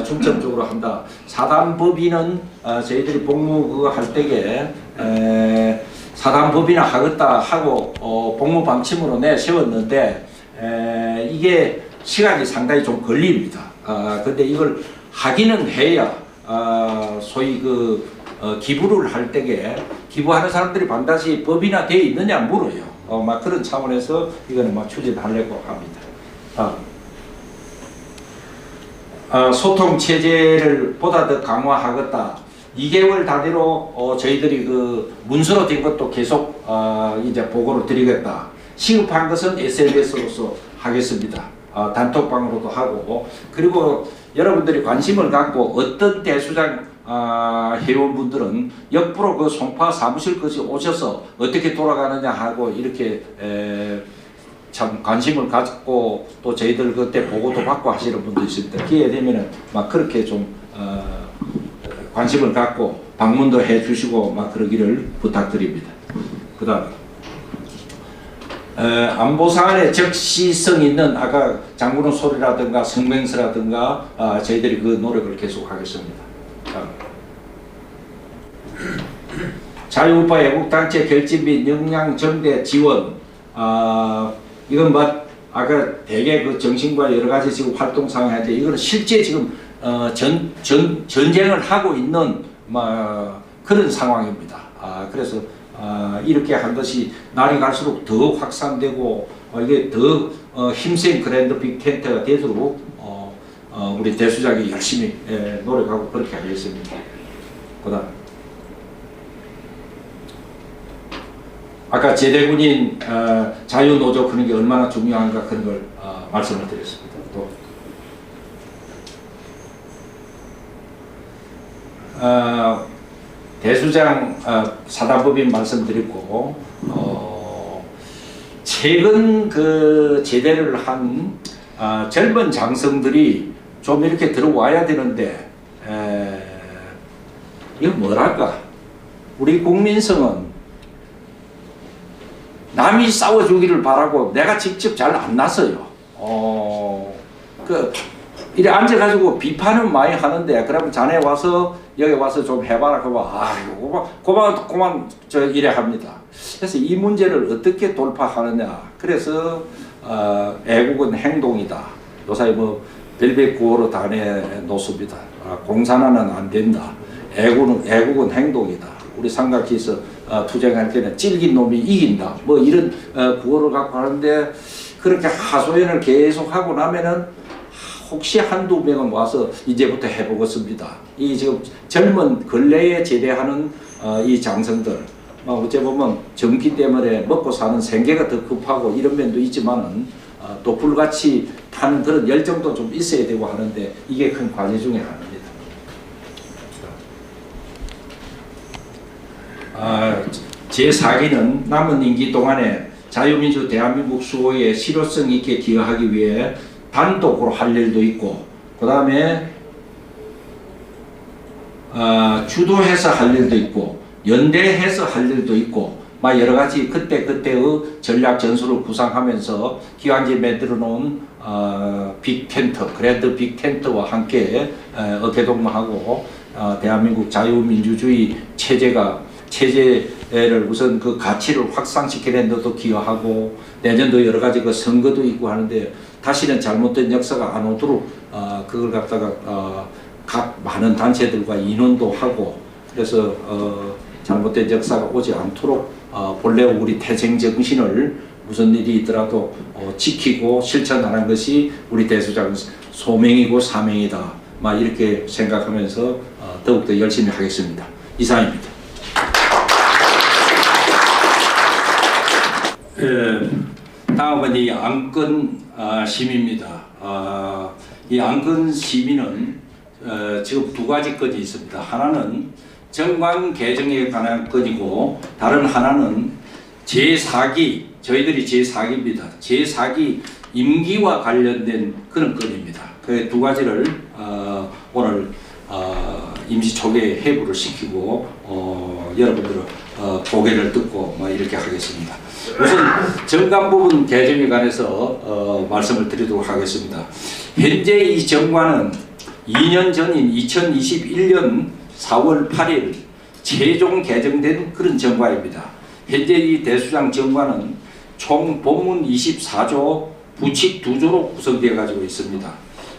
S4: 중점적으로 한다. 사단법인은 저희들이 복무 그거 할 때에 사단법인을 하겠다 하고 복무 방침으로 내세웠는데 이게 시간이 상당히 좀 걸립니다. 근데 이걸 하기는 해야 소위 그 기부를 할 때에 기부하는 사람들이 반드시 법인화 되어 있느냐 물어요. 막 그런 차원에서 이거는 막 추진하려고 합니다. 소통 체제를 보다 더 강화하겠다. 2개월 단위로 저희들이 그 문서로 된 것도 계속 이제 보고를 드리겠다. 시급한 것은 SNS로서 하겠습니다. 단톡방으로도 하고 그리고 여러분들이 관심을 갖고 어떤 대수장 회원분들은 역부로 그 송파 사무실까지 오셔서 어떻게 돌아가느냐 하고 이렇게 참 관심을 갖고 또 저희들 그때 보고도 받고 하시는 분도 있습니다. 기회 되면은 막 그렇게 좀 관심을 갖고 방문도 해주시고 막 그러기를 부탁드립니다. 그다음 안보 사안에 적시성 있는 아까 장군의 소리라든가 성명서라든가 저희들이 그 노력을 계속하겠습니다. 자유우파 애국단체 결집 및 역량정대 지원 이건 뭐 아까 대개 그 정신과 여러 가지 지금 활동 상황인데 이거는 실제 지금 전쟁을 하고 있는 그런 상황입니다. 그래서 이렇게 한 것이 날이 갈수록 더 확산되고 이게 더 힘센 그랜드 빅 텐트가 되도록 우리 대수장이 열심히 노력하고 그렇게 하겠습니다. 그다음 아까 제대군인 자유노조 그런 게 얼마나 중요한가 그런 걸 말씀을 드렸습니다. 또 대수장 사단법인 말씀드렸고 최근 그 제대를 한 젊은 장성들이 좀 이렇게 들어와야 되는데 이거 뭐랄까 우리 국민성은 남이 싸워주기를 바라고 내가 직접 잘 안 나서요. 이래 앉아가지고 비판은 많이 하는데 그러면 자네 와서 여기 와서 좀 해봐라. 그러면 아이고 그만 저 이래 합니다. 그래서 이 문제를 어떻게 돌파하느냐. 그래서 애국은 행동이다. 요사이 뭐 별별 구호로 다 내놓습니다. 공산화는 안 된다. 애국은 행동이다. 우리 삼각지에서 투쟁할 때는 찔긴 놈이 이긴다. 뭐 이런 구호를 갖고 하는데 그렇게 하소연을 계속 하고 나면은 혹시 한두 명은 와서 이제부터 해보겠습니다. 이 지금 젊은 근래에 제대하는 이 장성들, 어째 보면 정기 때문에 먹고 사는 생계가 더 급하고 이런 면도 있지만은 또 불같이 타는 그런 열정도 좀 있어야 되고 하는데 이게 큰 과제 중에 하나입니다. 제4기는 남은 임기 동안에 자유민주 대한민국 수호에 실효성 있게 기여하기 위해 단독으로 할 일도 있고 그 다음에 주도해서 할 일도 있고 연대해서 할 일도 있고 막 여러 가지 그때의 전략 전술을 구상하면서 기관지에 만들어 놓은 빅텐트, 그랜드 빅텐트와 함께 어깨동무하고 대한민국 자유민주주의 체제를 우선 그 가치를 확산시키는 데도 기여하고 내년도 여러 가지 그 선거도 있고 하는데 다시는 잘못된 역사가 안 오도록 그걸 갖다가 각 많은 단체들과 인원도 하고 그래서 잘못된 역사가 오지 않도록 본래 우리 태생 정신을 무슨 일이 있더라도 지키고 실천하는 것이 우리 대수장 소명이고 사명이다. 막 이렇게 생각하면서 더욱더 열심히 하겠습니다. 이상입니다. 다음은 이 안건 심의입니다. 이 안건 심의는 지금 두 가지 건이 있습니다. 하나는 정관 개정에 관한 건이고 다른 하나는 제4기, 저희들이 제4기입니다. 제4기 임기와 관련된 그런 건입니다. 그 두 가지를 오늘 임시초계 회부를 시키고 여러분들은 고개를 듣고 뭐 이렇게 하겠습니다. 우선 정관 부분 개정에 관해서 말씀을 드리도록 하겠습니다. 현재 이 정관은 2년 전인 2021년 4월 8일 최종 개정된 그런 정관입니다. 현재 이 대수장 정관은 총 본문 24조, 부칙 2조로 구성되어 가지고 있습니다.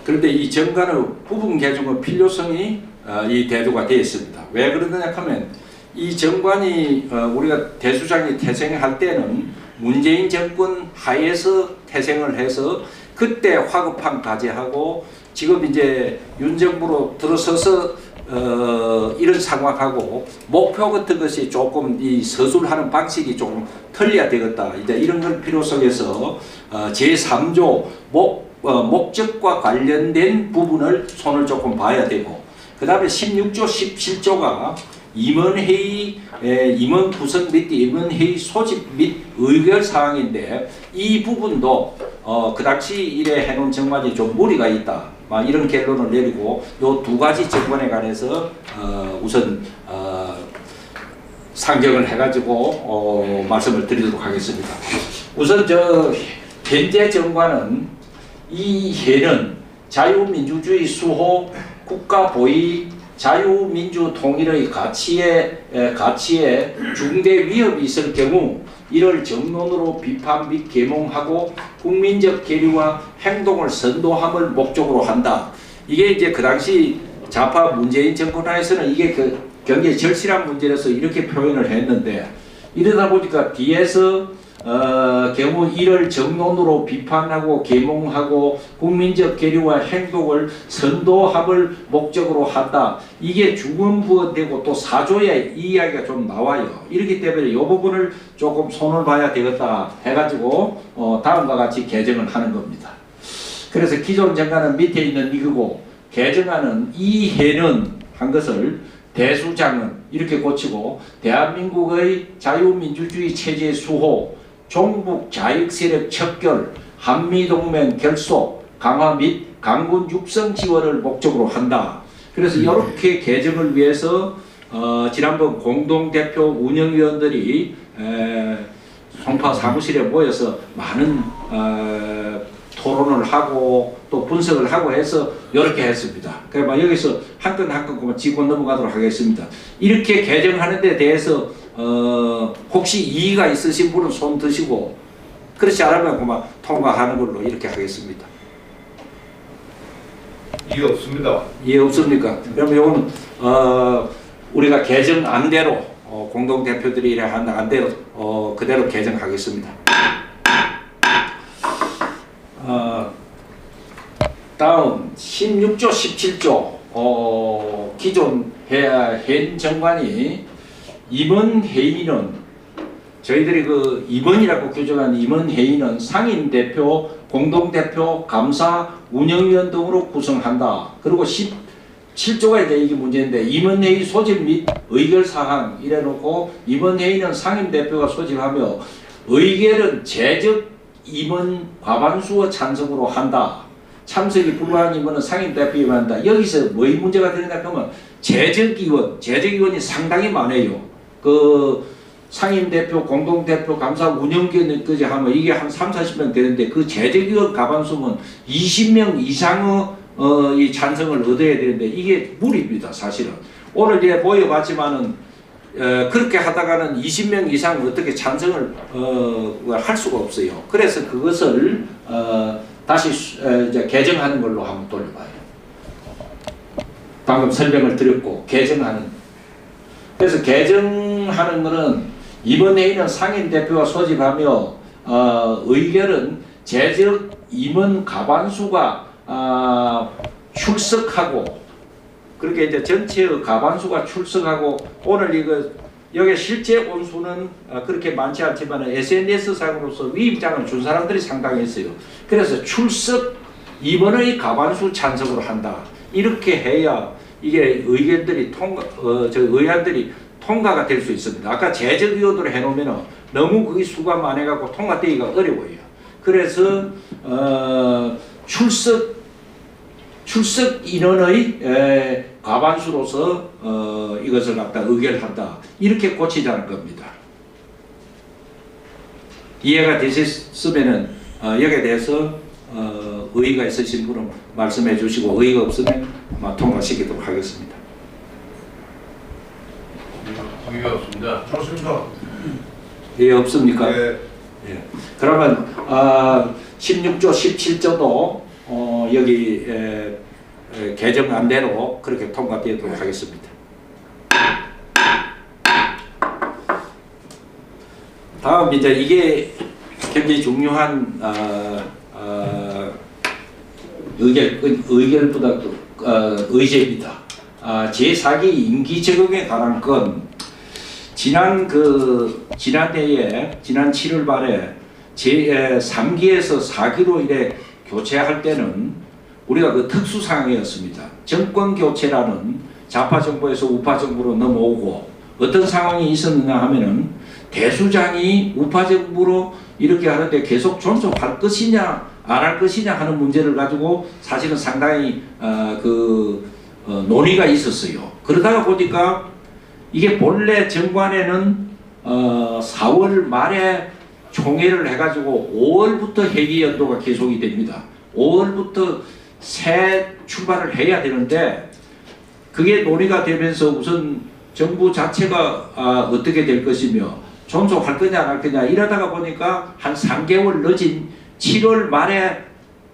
S4: 그런데 이 정관의 부분 개정의 필요성이 이 대두가 되어 있습니다. 왜 그러느냐 하면 이 정관이 우리가 대수장이 태생할 때는 문재인 정권 하에서 태생을 해서 그때 화급한 과제하고 지금 이제 윤 정부로 들어서서 이런 상황하고 목표 같은 것이 조금 이 서술하는 방식이 조금 틀려야 되겠다. 이제 이런 걸 필요성에서 제3조 목적과 관련된 부분을 손을 조금 봐야 되고 그 다음에 16조 17조가 임원회의, 임원 구성 및 임원회의 소집 및 의결 사항인데 이 부분도 그 당시 이래 해놓은 정관이 좀 무리가 있다. 이런 결론을 내리고 요 두 가지 정관에 관해서 우선 상정을 해가지고 말씀을 드리도록 하겠습니다. 우선 현재 정관은 이 해는 자유민주주의 수호 국가 보위 자유민주 통일의 가치에 중대 위협이 있을 경우 이를 정론으로 비판 및 계몽하고 국민적 계류와 행동을 선도함을 목적으로 한다. 이게 이제 그 당시 좌파 문재인 정권 하에서는 이게 굉장히 절실한 문제라서 이렇게 표현을 했는데 이러다 보니까 뒤에서 경우 이를 정론으로 비판하고 계몽하고 국민적 계류와 행동을 선도함을 목적으로 한다. 이게 중언부언되고 또 사조에 이 이야기가 좀 나와요. 이렇기 때문에 이 부분을 조금 손을 봐야 되겠다 해가지고 다음과 같이 개정을 하는 겁니다. 그래서 기존 정관은 밑에 있는 이거고 개정안은 이 해는 한 것을 대수장은 이렇게 고치고 대한민국의 자유민주주의 체제 수호 종북 자익세력 척결, 한미동맹 결속, 강화 및 강군 육성 지원을 목적으로 한다. 그래서 이렇게 개정을 위해서 지난번 공동대표 운영위원들이 송파 사무실에 모여서 많은 토론을 하고 또 분석을 하고 해서 이렇게 했습니다. 그러니까 여기서 한 건 한 건 그만 짚고 넘어가도록 하겠습니다. 이렇게 개정하는 데 대해서 혹시 이의가 있으신 분은 손 드시고, 그렇지 않으면 그만 통과하는 걸로 이렇게 하겠습니다.
S6: 이해 없습니다.
S4: 이해 없습니까? 그러면 이거는 우리가 개정 안대로 공동대표들이 이래 한 안대로 그대로 개정하겠습니다. 다음 16조 17조 기존 현 정관이 이번 회의는 저희들이 그 임원이라고 규정한 임원 회의는 상임 대표, 공동 대표, 감사, 운영위원 등으로 구성한다. 그리고 17조가 이제 이게 문제인데 임원 회의 소집 및 의결 사항 이래 놓고 임원 회의는 상임 대표가 소집하며 의결은 재적 임원 과반수의 찬성으로 한다. 참석이 불가한 임원은 상임 대표가 한다. 여기서 뭐의 문제가 되느냐 그러면 재적위원이 상당히 많아요. 그 상임대표, 공동대표, 감사, 운영위원까지 하면 이게 한 30-40명 되는데 그 재적위원 과반수면 20명 이상의 이 찬성을 얻어야 되는데 이게 무리입니다. 사실은. 오늘 이제 보여봤지만은 그렇게 하다가는 20명 이상 어떻게 찬성을 할 수가 없어요. 그래서 그것을 다시 이제 개정하는 걸로 한번 돌려봐요. 방금 설명을 드렸고 개정하는. 그래서 개정하는 거는 이번 회의는 상임 대표가 소집하며 의결은 재적 임원 과반수가 출석하고 그렇게 이제 전체의 과반수가 출석하고 오늘 이거 여기 실제 온 수는 그렇게 많지 않지만 SNS 상으로서 위임장을 준 사람들이 상당히 있어요. 그래서 출석 임원의 과반수 찬성으로 한다. 이렇게 해야 이게 의견들이 의안들이 통과가 될 수 있습니다. 아까 재적위원으로 해놓으면 너무 그게 수가 많아갖고 통과되기가 어려워요. 그래서 출석 인원의 과반수로서 이것을 갖다 의결한다. 이렇게 고치자는 겁니다. 이해가 되셨으면은 여기에 대해서 의의가 있으신 분은 말씀해 주시고 의의가 없으면 아마 통과시키도록 하겠습니다.
S6: 이해 없습니다.
S1: 좋습니다.
S4: 이해 없습니까?
S6: 네.
S4: 예. 그러면 16조 17조도 여기 개정 안대로 그렇게 통과되도록 하겠습니다. 다음 이제 이게 굉장히 중요한 의결보다 의제입니다. 제4기 임기 적용에 관한 건 지난해에 지난 7월 말에 제3기에서 4기로 이래 교체할 때는 우리가 그 특수 상황이었습니다. 정권 교체라는 좌파 정부에서 우파 정부로 넘어오고 어떤 상황이 있었느냐 하면은 대수장이 우파 정부로 이렇게 하는데 계속 존속할 것이냐 안 할 것이냐 하는 문제를 가지고 사실은 상당히 논의가 있었어요. 그러다가 보니까 이게 본래 정관에는 4월 말에 총회를 해가지고 5월부터 회기 연도가 계속이 됩니다. 5월부터 새 출발을 해야 되는데 그게 논의가 되면서 우선 정부 자체가 어떻게 될 것이며 존속할 거냐 안 할 거냐 이러다가 보니까 한 3개월 늦은 7월 말에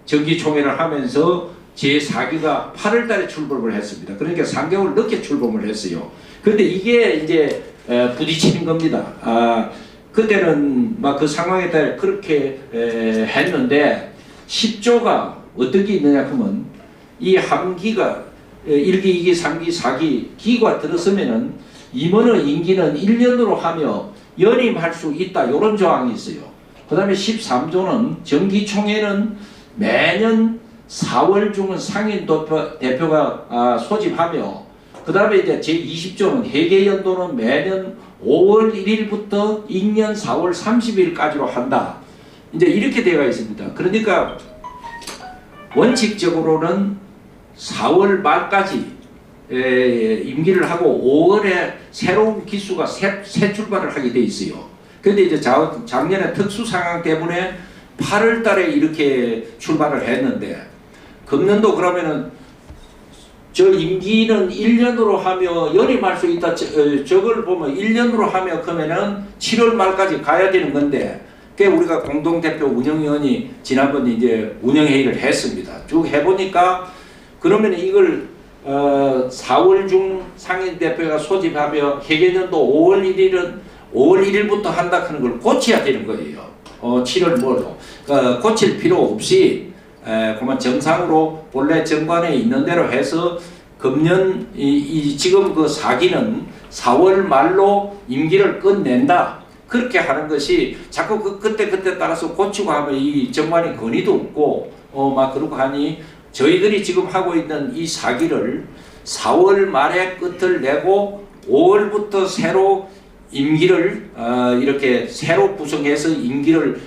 S4: 정기총회를 하면서 제4기가 8월 달에 출범을 했습니다. 그러니까 3개월 늦게 출범을 했어요. 근데 이게 이제 부딪히는 겁니다. 그때는 막 그 상황에 따라 그렇게 했는데 10조가 어떤 게 있느냐 하면 이 함기가 1기, 2기, 3기, 4기 기가 들어서면은 임원의 임기는 1년으로 하며 연임할 수 있다. 이런 조항이 있어요. 그 다음에 13조는 정기총회는 매년 4월 중은 상임 대표가 소집하며 그 다음에 이제 제20조는 회계연도는 매년 5월 1일부터 2년 4월 30일까지로 한다. 이제 이렇게 되어 있습니다. 그러니까 원칙적으로는 4월 말까지 임기를 하고 5월에 새로운 기수가 새 출발을 하게 돼 있어요. 그런데 이제 작년에 특수 상황 때문에 8월 달에 이렇게 출발을 했는데 금년도 그러면은 저 임기는 1년으로 하며 연임할 수 있다. 저걸 보면 1년으로 하며 그러면은 7월 말까지 가야 되는 건데, 그 우리가 공동대표 운영위원이 지난번 이제 운영회의를 했습니다. 쭉 해보니까 그러면 이걸 4월 중 상임대표가 소집하며 회계년도 5월 1일부터 한다 하는 걸 고쳐야 되는 거예요. 7월 말로. 고칠 필요 없이 그만 정상으로 본래 정관에 있는 대로 해서 금년 지금 그 사기는 4월 말로 임기를 끝낸다. 그렇게 하는 것이 자꾸 그때 따라서 고치고 하면 이 정관의 권위도 없고 막 그러고 하니 저희들이 지금 하고 있는 이 사기를 4월 말에 끝을 내고 5월부터 새로 임기를 이렇게 새로 구성해서 임기를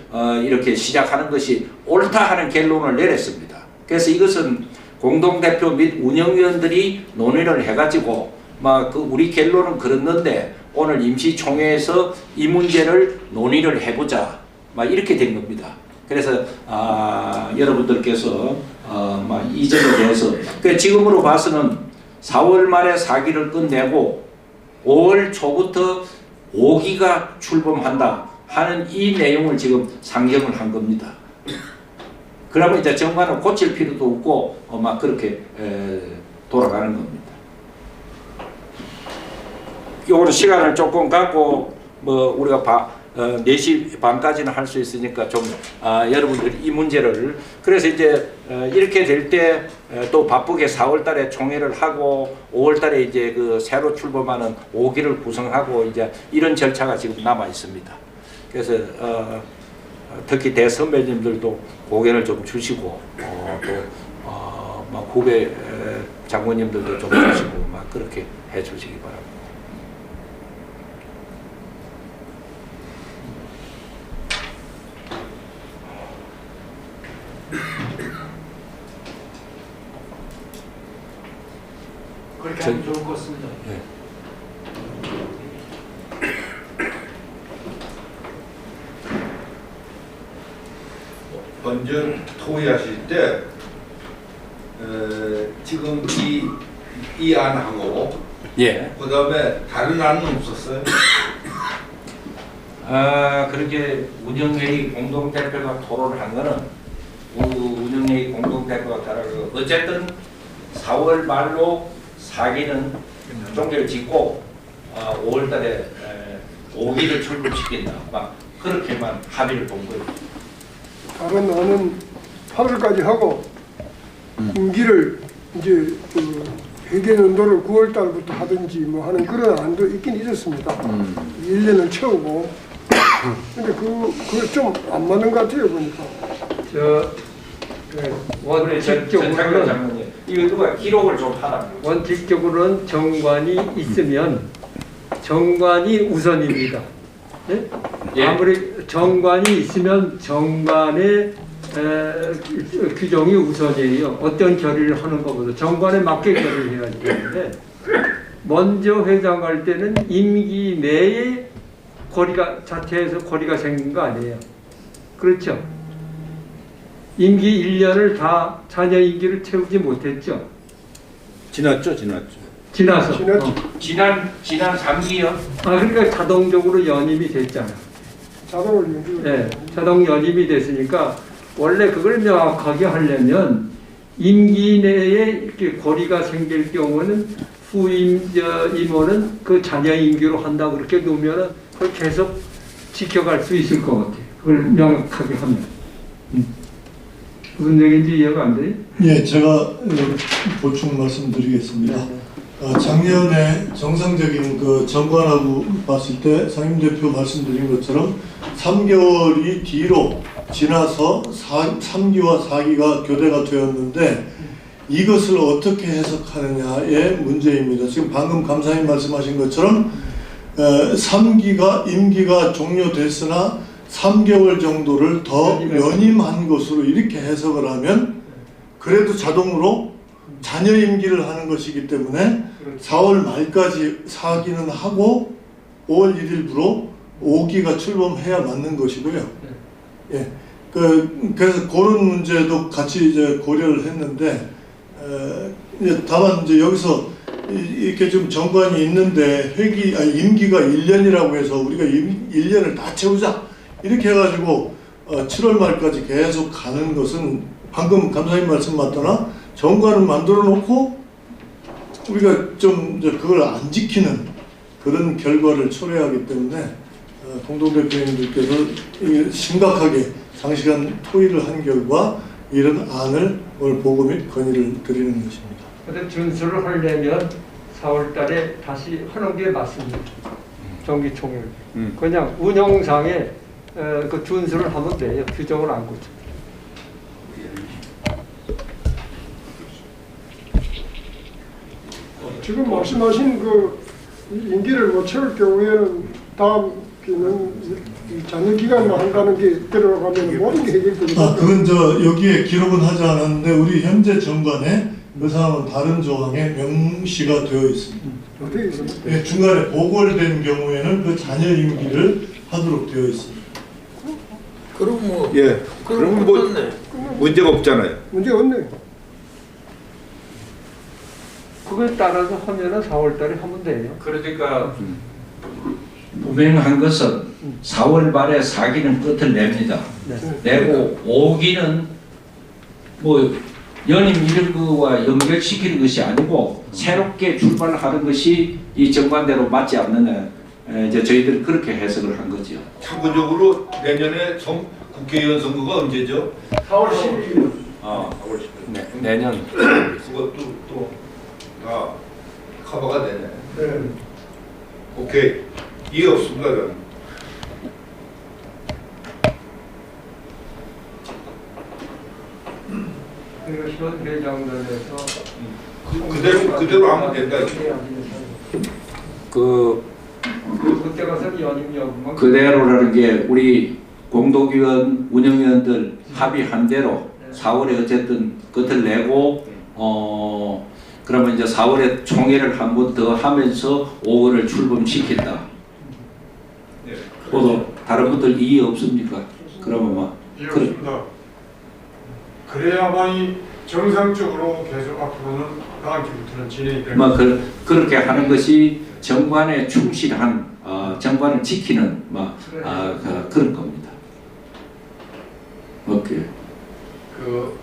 S4: 이렇게 시작하는 것이 옳다 하는 결론을 내렸습니다. 그래서 이것은 공동대표 및 운영위원들이 논의를 해가지고 막 우리 결론은 그렇는데 오늘 임시총회에서 이 문제를 논의를 해보자 막 이렇게 된 겁니다. 그래서 여러분들께서 이 점에 대해서 지금으로 봐서는 4월 말에 사기를 끝내고 5월 초부터 5기가 출범한다 하는 이 내용을 지금 상정을 한 겁니다. 그러면 이제 정관을 고칠 필요도 없고 막 그렇게 돌아가는 겁니다. 요거는 시간을 조금 갖고 뭐 우리가 4시 반까지는 할 수 있으니까 좀 여러분들이 이 문제를 그래서 이제 이렇게 될 때 또 바쁘게 4월 달에 총회를 하고 5월 달에 이제 그 새로 출범하는 5기를 구성하고 이제 이런 절차가 지금 남아 있습니다. 그래서 특히 대선배님들도 고견을 좀 주시고 또 후배 장관님들도 좀 주시고 막 그렇게 해 주시기 바랍니다.
S7: 그렇게 하면 좋을 것 같습니다.
S4: 네.
S6: 먼저 토의하실 때 지금 이 안하고
S4: 예.
S6: 그다음에 다른 안은 없었어요?
S4: 그렇게 운영회의 공동대표가 토론을 한 거는 운영회의 공동대표가 다르고 어쨌든 4월 말로 사기는 종결을 짓고 5월 달에 5기를 출범시킨다. 막 그렇게만 합의를 본 거예요.
S8: 다른 안은 8월까지 하고 임기를 이제 회계연도를 9월 달부터 하든지 뭐 하는 그런 안도 있긴 있었습니다. 1년을 채우고. 근데 그거 좀 안 맞는 것 같아요 보니까.
S4: 원칙적으로는 이거 누가 기록을 좀 하라.
S7: 원칙적으로는 정관이 있으면 정관이 우선입니다. 네?
S4: 예.
S7: 아무리 정관이 있으면 정관의 규정이 우선이에요. 어떤 결의를 하는 것보다 정관에 맞게 결의를 해야 하기 때문에 먼저 회장할 때는 임기 내에 자체에서 거리가 생긴 거 아니에요. 그렇죠? 임기 1년을 다 자녀 임기를 채우지 못했죠.
S5: 지났죠.
S7: 지나서.
S4: 지난 3기요.
S7: 그러니까 자동적으로 연임이 됐잖아.
S8: 자동으로 연주.
S7: 네, 자동 연임이 됐으니까 원래 그걸 명확하게 하려면 임기 내에 이렇게 거리가 생길 경우는 후임 임원은 그 자녀 임기로 한다 그렇게 놓으면은 그걸 계속 지켜갈 수 있을 것 같아요. 그걸 명확하게 하면. 무슨 얘기인지 이해가 안 돼요?
S1: 예, 제가 보충 말씀드리겠습니다. 작년에 정상적인 그 정관하고 봤을 때 상임대표 말씀드린 것처럼 3개월이 뒤로 지나서 3기와 4기가 교대가 되었는데 이것을 어떻게 해석하느냐의 문제입니다. 지금 방금 감사님 말씀하신 것처럼 3기가 임기가 종료됐으나 3개월 정도를 더 연임한 것으로 이렇게 해석을 하면 그래도 자동으로 자녀 임기를 하는 것이기 때문에 4월 말까지 4기는 하고 5월 1일부로 5기가 출범해야 맞는 것이고요. 예. 그래서 그런 문제도 같이 이제 고려를 했는데 다만 이제 여기서 이렇게 좀 정관이 있는데 임기가 1년이라고 해서 우리가 1년을 다 채우자 이렇게 해가지고 7월 말까지 계속 가는 것은 방금 감사님 말씀 맞더나 정관을 만들어 놓고 우리가 좀 이제 그걸 안 지키는 그런 결과를 초래하기 때문에 공동대표님들께서 심각하게 장시간 토의를 한 결과 이런 안을 오늘 보고 및 건의를 드리는 것입니다.
S7: 근데 준수를 하려면 4월 달에 다시 하는 게 맞습니다. 정기총회. 그냥 운영상에 그 준수를 하면 돼요. 규정을 안 고쳐.
S8: 지금 말씀하신 그 임기를 못 채울 경우에는 다음 기는 잔여 기간만 한다는 게 들어가면 모든 게 해결되거든요.
S1: 그건 여기에 기록은 하지 않았는데 우리 현재 정관에 그 사항은 다른 조항에 명시가 되어 있습니다.
S8: 어떻게 있습니까?
S1: 예, 중간에 보궐된 경우에는 그 잔여 임기를 하도록 되어 있습니다.
S6: 그럼 뭐 예. 그러면 뭐 문제가 없잖아요.
S8: 문제 없네.
S7: 그걸 따라서 하면은 4월 달에 하면 돼요.
S4: 그러니까 분명한 것은 4월 말에 4기는 끝을 냅니다.
S7: 네.
S4: 내고 5기는 뭐 연임 이런 거와 연결시키는 것이 아니고 새롭게 출발하는 것이 이 정관대로 맞지 않는 이제 저희들은 그렇게 해석을 한 거죠.
S6: 참고적으로 내년에 국회의원 선거가 언제죠?
S8: 4월 12일.
S6: 4월 10일.
S4: 네, 내년
S6: 그것도 또 다 커버가 되네.
S8: 네.
S6: 오케이. 이해 없습니다. 저는.
S7: 그리고 현 회장단에서
S6: 그대로 하면 된다.
S7: 그때 가서 연임 여부만
S4: 그대로라는 게 우리 공동위원 운영위원들 합의한 대로 4월에 어쨌든 끝을 내고 그러면 이제 4월에 총회를 한 번 더 하면서 5월을 출범시킨다. 뭐 다른 분들 이해 없습니까? 그러면 막
S9: 이해했습니다. 그래야만이 정상적으로 계속 앞으로는 다음 주부터는 진행이 됩니다.
S4: 뭐 그렇게 하는 것이 정관에 충실한 정관을 지키는 그런 겁니다. 오케이.
S10: 그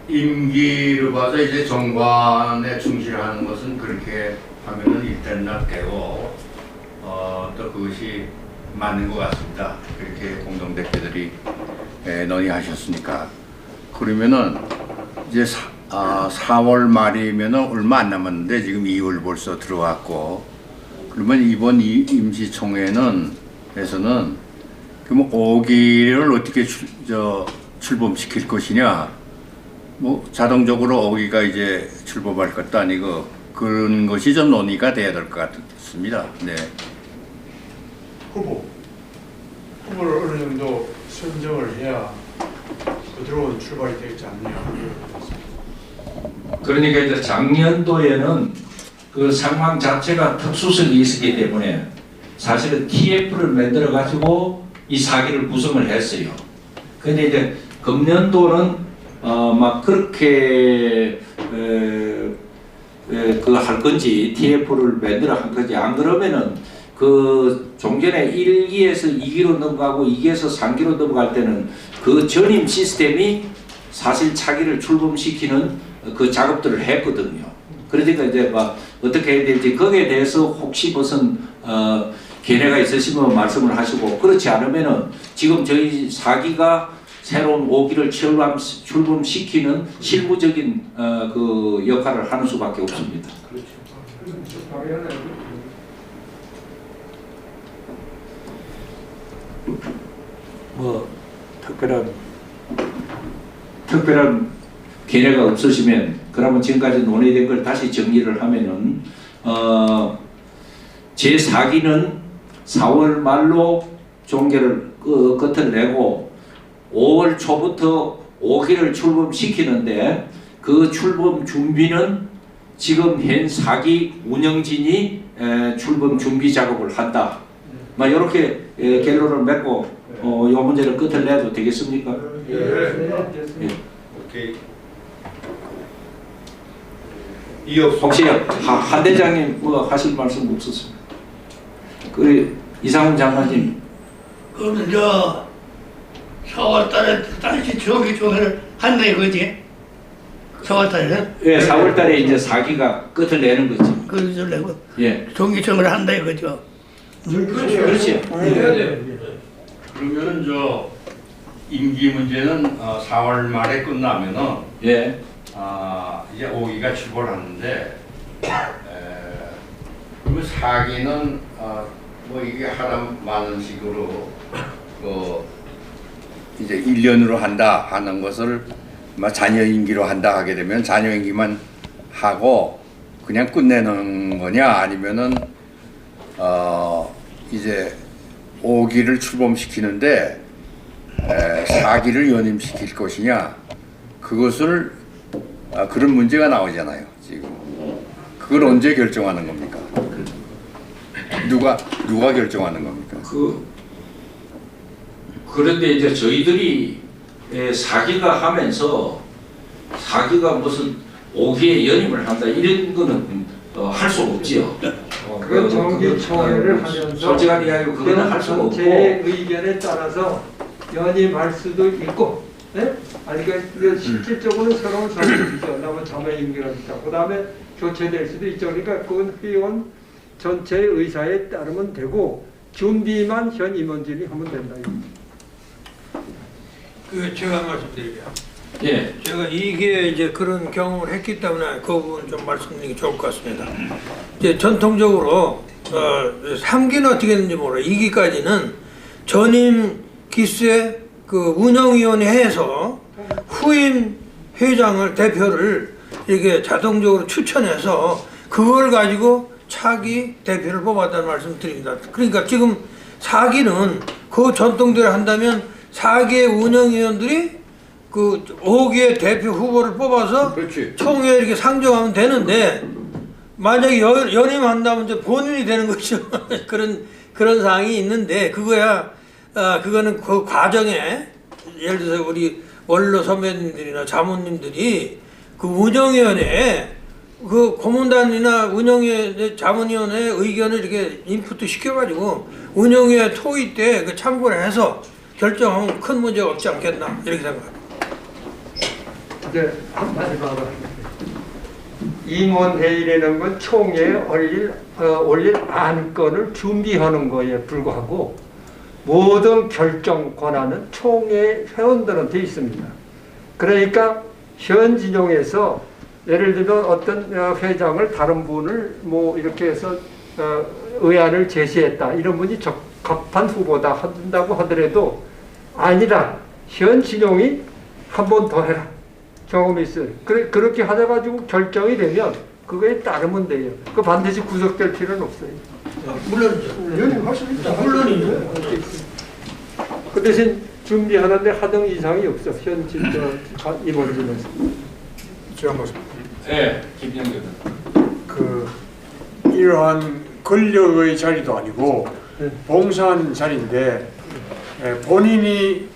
S10: 임기를 봐서 이제 정관에 충실하는 것은 그렇게 하면은 일단락되고 또 그것이 맞는 것 같습니다. 그렇게 공동대표들이 논의하셨으니까 그러면은 이제 4월 말이면은 얼마 안 남았는데 지금 2월 벌써 들어왔고 그러면 이번 임시총회는 에서는 그럼 5기를 어떻게 출범시킬 것이냐? 뭐 자동적으로 5기가 이제 출범할 것도 아니고 그런 것이 좀 논의가 돼야 될 것 같습니다. 네.
S9: 후보를 어느 정도 선정을 해야 그대로 출발이 되지 않냐.
S4: 그러니까 이제 작년도에는 그 상황 자체가 특수성이 있었기 때문에 사실은 TF를 만들어 가지고 이 4기를 구성을 했어요. 근데 이제 금년도는 막 그렇게 그 할 건지 TF를 만들어 한 건지 안 그러면은 그 종전에 1기에서 2기로 넘어가고 2기에서 3기로 넘어갈 때는 그 전임 시스템이 사실 차기를 출범시키는 그 작업들을 했거든요. 그러니까 이제 막 어떻게 해야 될지 거기에 대해서 혹시 무슨 견해가 있으시면 말씀을 하시고 그렇지 않으면은 지금 저희 4기가 새로운 5기를 출범시키는 실무적인 그 역할을 하는 수밖에 없습니다. 뭐 특별한 견해가 없으시면 그러면 지금까지 논의된 걸 다시 정리를 하면은 제4기는 4월 말로 종결을 끝을 내고 5월 초부터 5기를 출범시키는데 그 출범 준비는 지금 현 4기 운영진이 출범 준비 작업을 한다. 막 이렇게 결론을 맺고 이 문제를 끝을 내도 되겠습니까?
S6: 오케이.
S4: 혹시 한 대장님 뭐 하실 말씀 없었습니까? 그 이상훈 장관님.
S11: 그러면 저 4월달에 다시 조기 조회를 한다 이거지? 4월달에?
S4: 예, 4월달에 이제 4기가 끝을 내는 거지.
S11: 그걸 내고
S4: 예.
S11: 조기 조회를 한다 이거죠?
S4: 그렇지.
S10: 그러면은 저 임기 문제는 4월 말에 끝나면은
S4: 예.
S10: 이제 5기가 출발하는데 그러면 4기는 뭐 이게 하다 많은 식으로 이제 1년으로 한다 하는 것을 자녀 임기로 한다 하게 되면 자녀 임기만 하고 그냥 끝내는 거냐 아니면은 이제 5기를 출범시키는데 4기를 연임시킬 것이냐 그것을 그런 문제가 나오잖아요 지금. 그걸 언제 결정하는 겁니까? 누가 결정하는 겁니까?
S4: 그런데 이제 저희들이 4기가 하면서 4기가 무슨 5기에 연임을 한다 이런 거는 할 수가 없지요.
S7: 그 정기총회를 하면서
S4: 솔직한 이야기로 그거는 할 수가 없고
S7: 제 의견에 따라서 연임할 수도 있고, 네? 아니 그러니까 실질적으로는 새로운 선택이죠. 나면 자매 임기라니까. 그 다음에 교체될 수도 있죠. 그러니까 그건 회의원 전체의 의사에 따르면 되고 준비만 현 임원진이 하면 된다.
S6: 그 제가 말씀드릴게요.
S4: 예.
S6: 제가 이게 이제 그런 경험을 했기 때문에 그 부분 좀 말씀드리기 좋을 것 같습니다. 이제 전통적으로 3기는 어떻게 되는지 몰라요. 2기까지는 전임 기수의 그 운영위원회에서 후임 회장을 대표를 이렇게 자동적으로 추천해서 그걸 가지고 차기 대표를 뽑았다는 말씀 드립니다. 그러니까 지금 4기는 그 전통대로 한다면 4기의 운영위원들이 그 5기의 대표 후보를 뽑아서
S10: 그렇지.
S6: 총회에 이렇게 상정하면 되는데 만약에 연임한다면 이제 본인이 되는 거죠. 그런 사항이 있는데 그거는 그 과정에 예를 들어서 우리 원로 선배님들이나 자문님들이 그 운영위원회에 그 고문단이나 운영위원회 자문위원회 의견을 이렇게 인풋 시켜가지고 운영위원회 토의 때 그 참고를 해서 결정하면 큰 문제가 없지 않겠나 이렇게 생각합니다.
S7: 이제 마지막으로 임원회의라는 건 총회에 올릴 안건을 준비하는 거에 불과하고 모든 결정 권한은 총회 회원들한테 있습니다. 그러니까 현 진영에서 예를 들면 어떤 회장을 다른 분을 뭐 이렇게 해서 의안을 제시했다. 이런 분이 적합한 후보다 한다고 하더라도 아니다. 현 진영이 한 번 더 해라. 경험이 있어요. 그렇게 하다 가지고 결정이 되면 그거에 따르면 돼요. 그 반드시 구속될 필요는 없어요.
S6: 물론이죠.
S8: 연임할 수 있다.
S6: 물론이죠.
S7: 그 대신 준비하는데 하등 이상이 없어. 현 임원진에서.
S9: 제가 뭐
S4: 예, 김영규.
S9: 이러한 권력의 자리도 아니고 봉사하는 자리인데 본인이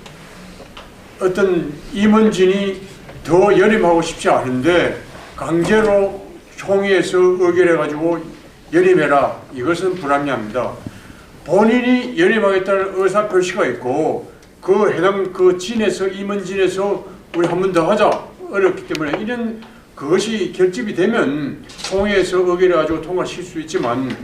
S9: 어떤 임원진이 더 연임하고 싶지 않은데 강제로 총회에서 의결해가지고 연임해라. 이것은 불합리합니다. 본인이 연임하겠다는 의사 표시가 있고 그 해당 그 진에서 임원진에서 우리 한 번 더 하자. 어렵기 때문에 이런 그것이 결집이 되면 총회에서 의결해가지고 통과시킬 수 있지만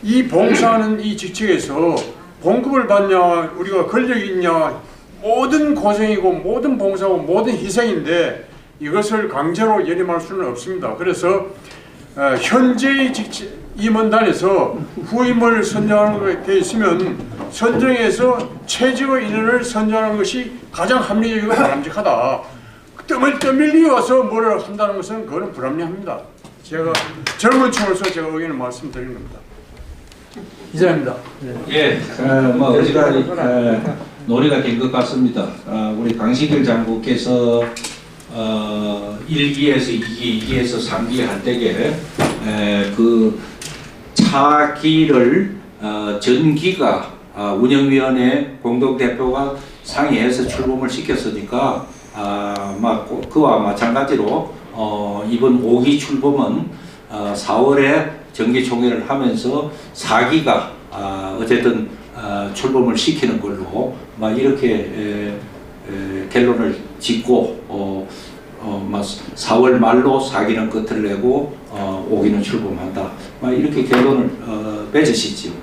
S9: 이 봉사하는 이 직책에서 봉급을 받냐 우리가 권력이 있냐 모든 고생이고 모든 봉사고 모든 희생인데 이것을 강제로 연임할 수는 없습니다. 그래서 현재의 임원단에서 후임을 선정하는 게 돼 있으면 선정해서 최적의 인원을 선정하는 것이 가장 합리적이고 바람직하다. 떠밀리 와서 뭐를 한다는 것은 그거는 불합리합니다. 제가 젊은 층으로서 제가 의견을 말씀드리는 겁니다.
S5: 이사입니다.
S4: 예, 뭐 어지간히 논의가 된 것 같습니다. 우리 강시길 장군께서 1기에서 2기, 2기에서 3기 할 때에 그 차기를 전기가 운영위원회 공동대표가 상의해서 출범을 시켰으니까 막 그와 마찬가지로 이번 5기 출범은 4월에 정기총회를 하면서 4기가 어쨌든 출범을 시키는 걸로 막 이렇게 결론을 짓고 4월 말로 4기는 끝을 내고 5기는 출범한다. 막 이렇게 결론을 맺으시죠.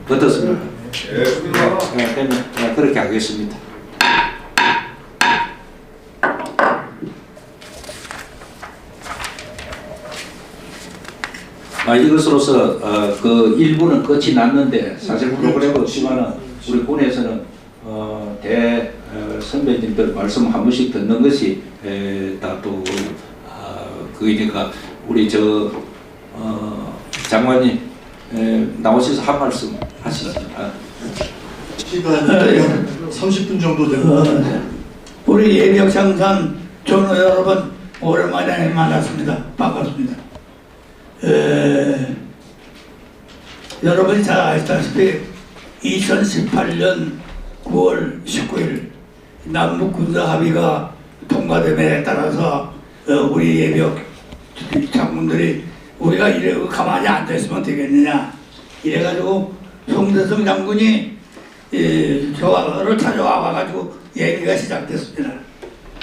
S4: 어떻습니까? 네, 그렇게 하겠습니다. 이것으로서 그 일부는 끝이 났는데 사실 프로그램 없지만은 우리 군에서는 선배님들 말씀 한 번씩 듣는 것이 다 또 그이니까 우리 장관님 나오셔서 한 말씀 하시죠.
S1: 시간이 30분 정도 됩니다.
S11: 우리 예벽장산 전우 여러분 오랜만에 만났습니다. 반갑습니다. 여러분이 잘 아시다시피 2018년 9월 19일 남북 군사 합의가 통과됨에 따라서 우리 예벽 장군들이 우리가 이래 가만히 앉아 있으면 되겠느냐 이래가지고 송대성 장군이 저를 찾아와가지고 얘기가 시작됐습니다.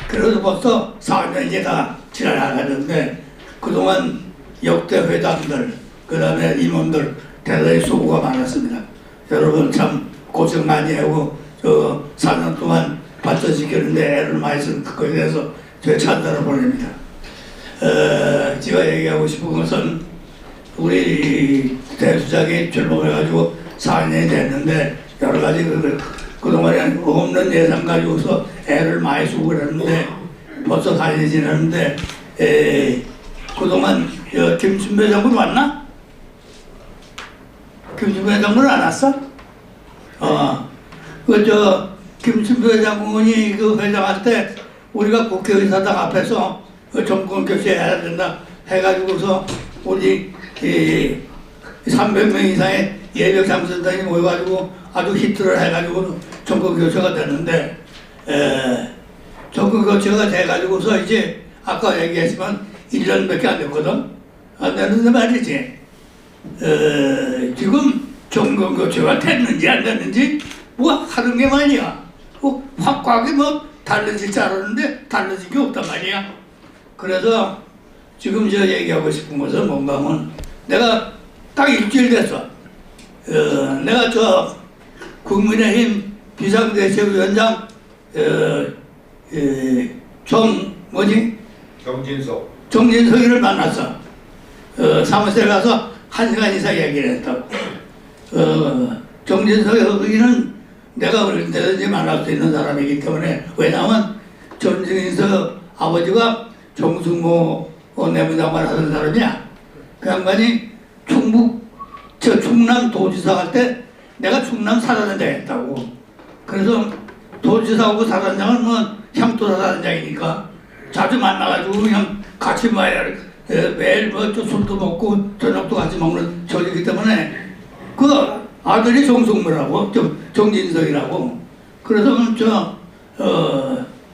S11: 그래서 벌써 4년 이제 다 지나가는데 그동안 역대 회장들 그 다음에 임원들 대단히 수고가 많았습니다. 여러분 참 고생 많이 하고 4년 동안 발전시키는데 애를 많이 쓴 그거에 대해서 저희 찬사를 보냅니다. 제가 얘기하고 싶은 것은 우리 대수장이 출범해가지고 4년이 됐는데 여러 가지 그동안에 없는 예산 가지고서 애를 많이 쓰고 그랬는데 벌써 4년이 지났는데 그동안 김춘배 장군 왔나? 김춘배 장군 안 왔어? 김춘배 장군이 그 회장할 때 우리가 국회의사당 앞에서 정권 교체해야 된다 해가지고서 우리 300명 이상의 예벽 장선단이 모여가지고 아주 히트를 해가지고 정권 교체가 됐는데 정권 교체가 돼가지고서 이제 아까 얘기했지만 1년밖에 안 됐거든. 안 됐는데 말이지. 지금 정권 교체가 됐는지 안 됐는지 뭐 하는 게 말이야. 확고하게 뭐 달라질 줄 알았는데 달라진 게 없단 말이야. 그래서 지금 저 얘기하고 싶은 것은 뭔가 하면 내가 딱 일주일 됐어. 내가 저 국민의힘 비상대책위원장 정진석이를 만났어. 사무실에 가서 1시간 이상 얘기를 했다고. 정진석이는 내가 언제든지 만날 수 있는 사람이기 때문에 왜냐하면 정진석 아버지가 정승모 내무장관 하던 사람이야. 그 양반이 충남 도지사 할 때 내가 충남 사단장 했다고. 그래서 도지사하고 사단장은 뭐 향토 사단장이니까 자주 만나가지고 그냥 같이 매일 뭐 술도 먹고 저녁도 같이 먹는 저이기 때문에 그 아들이 정승모라고 정진석이라고. 그래서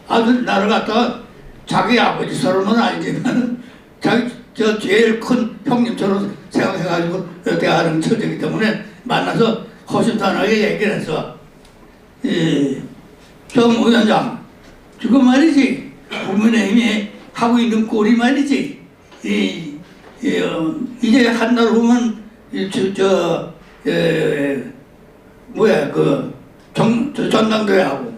S11: 아들 나를 갖다가 자기 아버지처럼은 아니지만 저 제일 큰 형님처럼 생각해가지고 대하는 처지이기 때문에 만나서 허심탄회하게 얘기를 했어. 정 위원장 지금 말이지 국민의힘이 하고 있는 꼴이 말이지 이제 한 달 후면 전당대회하고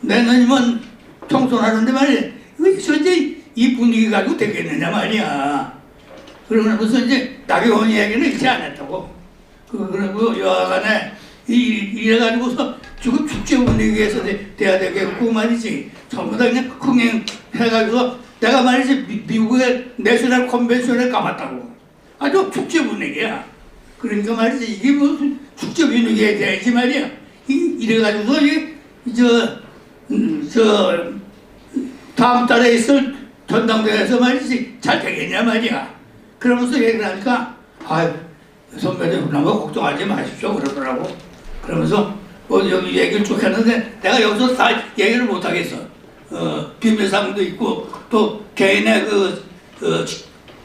S11: 내년이면 총선하는데 말이야. 여기서 이제 이 분위기 가지고 되겠느냐 말이야. 그러면서 이제 나경원 이야기는 이렇게 안 했다고. 그리고 여하간에 이래가지고서 지금 축제 분위기에서 돼야 되겠고 말이지. 전부 다 그냥 흥행해가지고 내가 말이지 미국의 내셔널 컨벤션에 가봤다고. 아주 축제 분위기야. 그러니까 말이지 이게 무슨 축제 분위기에 대해야지 말이야. 이래가지고서 다음 달에 있을 전당대회에서 말이지 잘 되겠냐 말이야. 그러면서 얘기를 하니까 선배들 그런 거 걱정하지 마십시오 그러더라고. 그러면서 여기 얘기를 쭉 했는데 내가 여기서 다 얘기를 못 하겠어. 비밀사항도 있고 또 개인의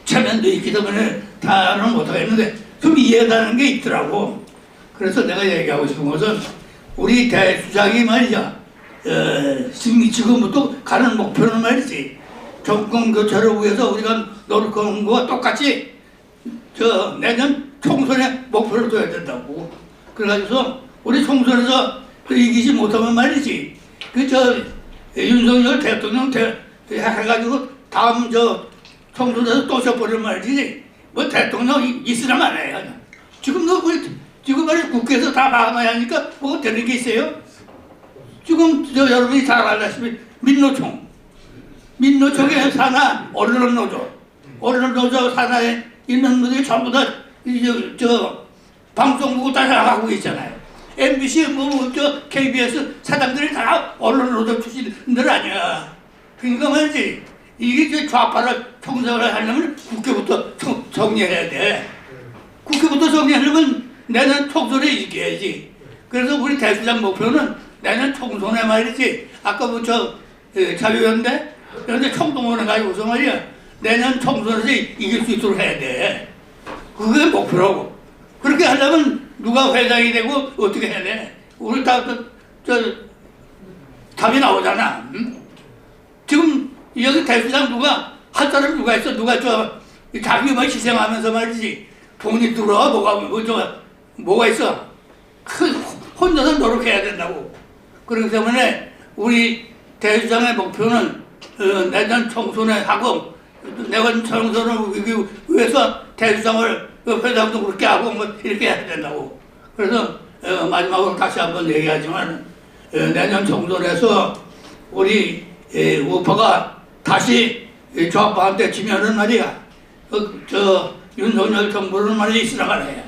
S11: 체면도 있기 때문에 다는 못하겠는데 좀 이해가는 게 있더라고. 그래서 내가 얘기하고 싶은 것은 우리 대주장이 말이야 지금부터 가는 목표는 말이지 정권 교체를 위해서 우리가 노력하는 거와 똑같이 내년 총선에 목표를 둬야 된다고. 그래가지고 우리 총선에서 이기지 못하면 말이지 윤석열 대통령 해가지고 다음 총선에서 또 져버리는 말이지 뭐 대통령 있으나 말아야 지금도 지금 말이 국회에서 다 마음에 하니까 뭐 되는 게 있어요? 지금 여러분이 잘 알다시피 민노총의 산하 언론노조 산하에 있는 분들이 전부 다 방송국을 다 나가고 있잖아요. MBC KBS 사장들이 다 언론노조 출신들 아니야. 그러니까 말이지 이게 좌파를 총선을 하려면 국회부터 정리해야 돼. 국회부터 정리하려면 내년 총선에 이겨야지. 그래서 우리 대주장 목표는 내년 총선에 말이지 아까 자유연대 총동원해 가지고서 말이야 내년 총선에서 이길 수 있도록 해야 돼. 그게 목표라고. 그렇게 하려면 누가 회장이 되고 어떻게 해야 돼? 우리 답이 나오잖아. 응? 지금 여기 대주장 할 사람 누가 있어? 누가 자기만 희생하면서 말이지 돈이 들어 뭐가 있어? 혼자서 노력해야 된다고. 그렇기 때문에 우리 대주장의 목표는 내년 총선에 하고 내년 총선을 위해서 대주장을 회장도 그렇게 하고 뭐 이렇게 해야 된다고. 그래서 마지막으로 다시 한번 얘기하지만 내년 총선에서 우리 우파가 다시 좌파한테 지면은 말이야 윤석열 정부는 말이지 있으나가네.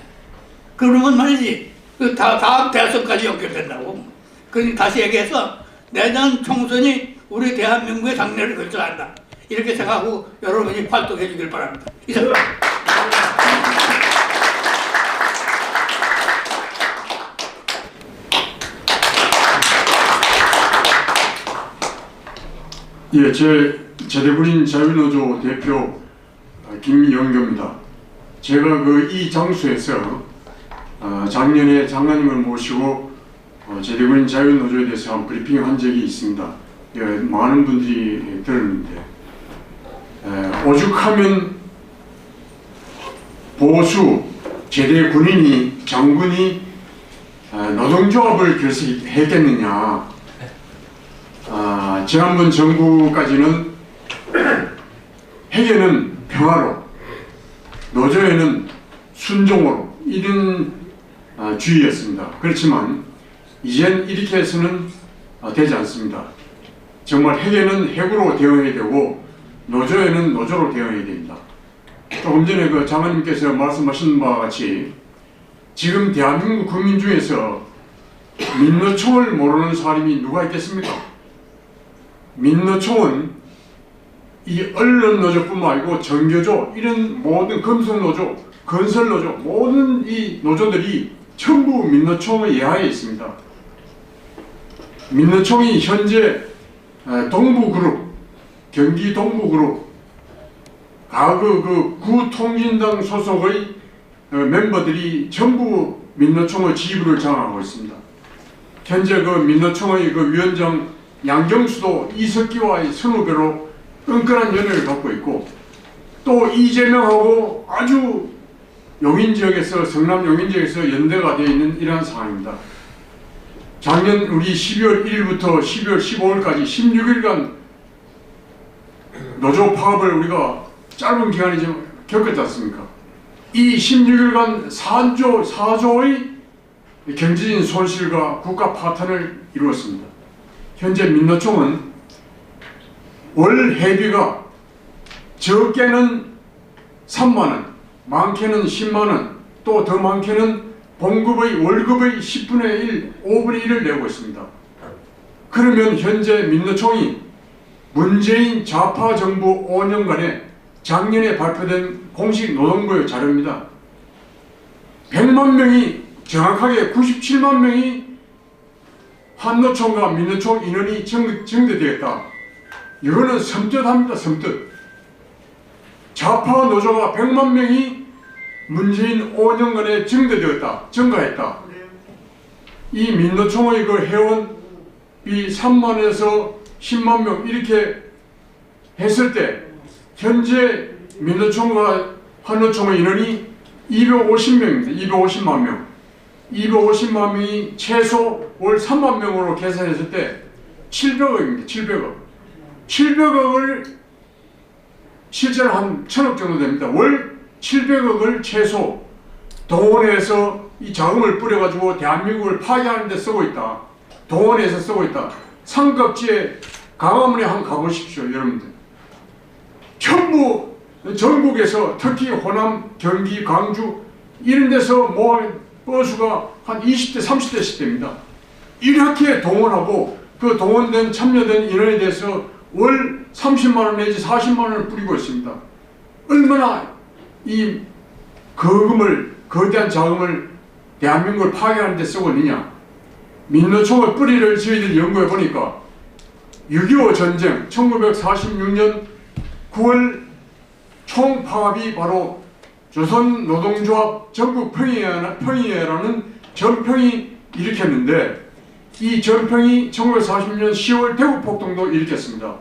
S11: 그러면 말이지 다음 대선까지 연결된다고. 그러니 다시 얘기해서 내년 총선이 우리 대한민국의 장래를 결정한다. 이렇게 생각하고 여러분이 활동해 주길 바랍니다. 이상.
S9: 예, 제대군인 자유노조 대표 김영교입니다. 제가 이 장소에서 작년에 장관님을 모시고 제대군인 자유노조에 대해서 한 브리핑한 적이 있습니다. 예, 많은 분들이 들었는데 오죽하면 보수 제대군인이 장군이 노동조합을 결성했겠느냐. 지난번 정부까지는 회계는 평화로, 노조에는 순종으로 이런 주의였습니다. 그렇지만 이젠 이렇게 해서는 되지 않습니다. 정말 핵에는 핵으로 대응해야 되고 노조에는 노조로 대응해야 됩니다. 조금 전에 장관님께서 말씀하신 바와 같이 지금 대한민국 국민 중에서 민노총을 모르는 사람이 누가 있겠습니까? 민노총은 이 언론노조뿐만 아니고 정교조, 이런 모든 금속노조, 건설노조, 모든 이 노조들이 전부 민노총의 예하에 있습니다. 민노총이 현재 동부그룹, 경기 동부그룹, 과거 구통진당 소속의 멤버들이 전부 민노총의 지휘부를 장악하고 있습니다. 현재 민노총의 위원장 양경수도 이석기와의 선후배로 끈끈한 연을 갖고 있고, 또 이재명하고 아주 용인지역에서, 성남 용인지역에서 연대가 되어 있는 이러한 상황입니다. 작년 우리 12월 1일부터 12월 15일까지 16일간 노조 파업을 우리가 짧은 기간이지만 겪었지 않습니까? 이 16일간 4조의 경제적인 손실과 국가 파탄을 이루었습니다. 현재 민노총은 월 회비가 적게는 3만원, 많게는 10만원, 또 더 많게는 봉급의 월급의 10분의 1, 5분의 1을 내고 있습니다. 그러면 현재 민노총이 문재인 좌파 정부 5년간에 작년에 발표된 공식 노동부의 자료입니다. 100만 명이, 정확하게 97만 명이 한노총과 민노총 인원이 정대되었다. 이거는 섬뜩합니다. 섬뜩. 좌파 노조가 100만 명이 문재인 5년간에 증가했다. 이 민노총의 그 회원이 3만에서 10만 명 이렇게 했을 때 현재 민노총과 한노총의 인원이 250명입니다. 250만 명. 250만 명이 최소 월 3만 명으로 계산했을 때 700억입니다. 700억. 700억을 실제로 한 1000억 정도 됩니다. 월 700억을 최소 동원해서 이 자금을 뿌려가지고 대한민국을 파괴하는 데 쓰고 있다. 동원해서 쓰고 있다. 삼각지에 광화문에 한번 가보십시오. 여러분들. 전부 전국에서 특히 호남, 경기, 광주 이런 데서 모아낸 버스가 한 20대, 30대씩 됩니다. 이렇게 동원하고 그 동원된 참여된 인원에 대해서 월 30만 원 내지 40만 원을 뿌리고 있습니다. 얼마나 이 거대한 자금을 대한민국을 파괴하는 데 쓰고 있느냐. 민노총의 뿌리를 저희들이 연구해 보니까 6.25 전쟁 1946년 9월 총파업이 바로 조선노동조합 전국평의회라는 전평이 일으켰는데 이 전평이 1940년 10월 대구폭동도 일으켰습니다.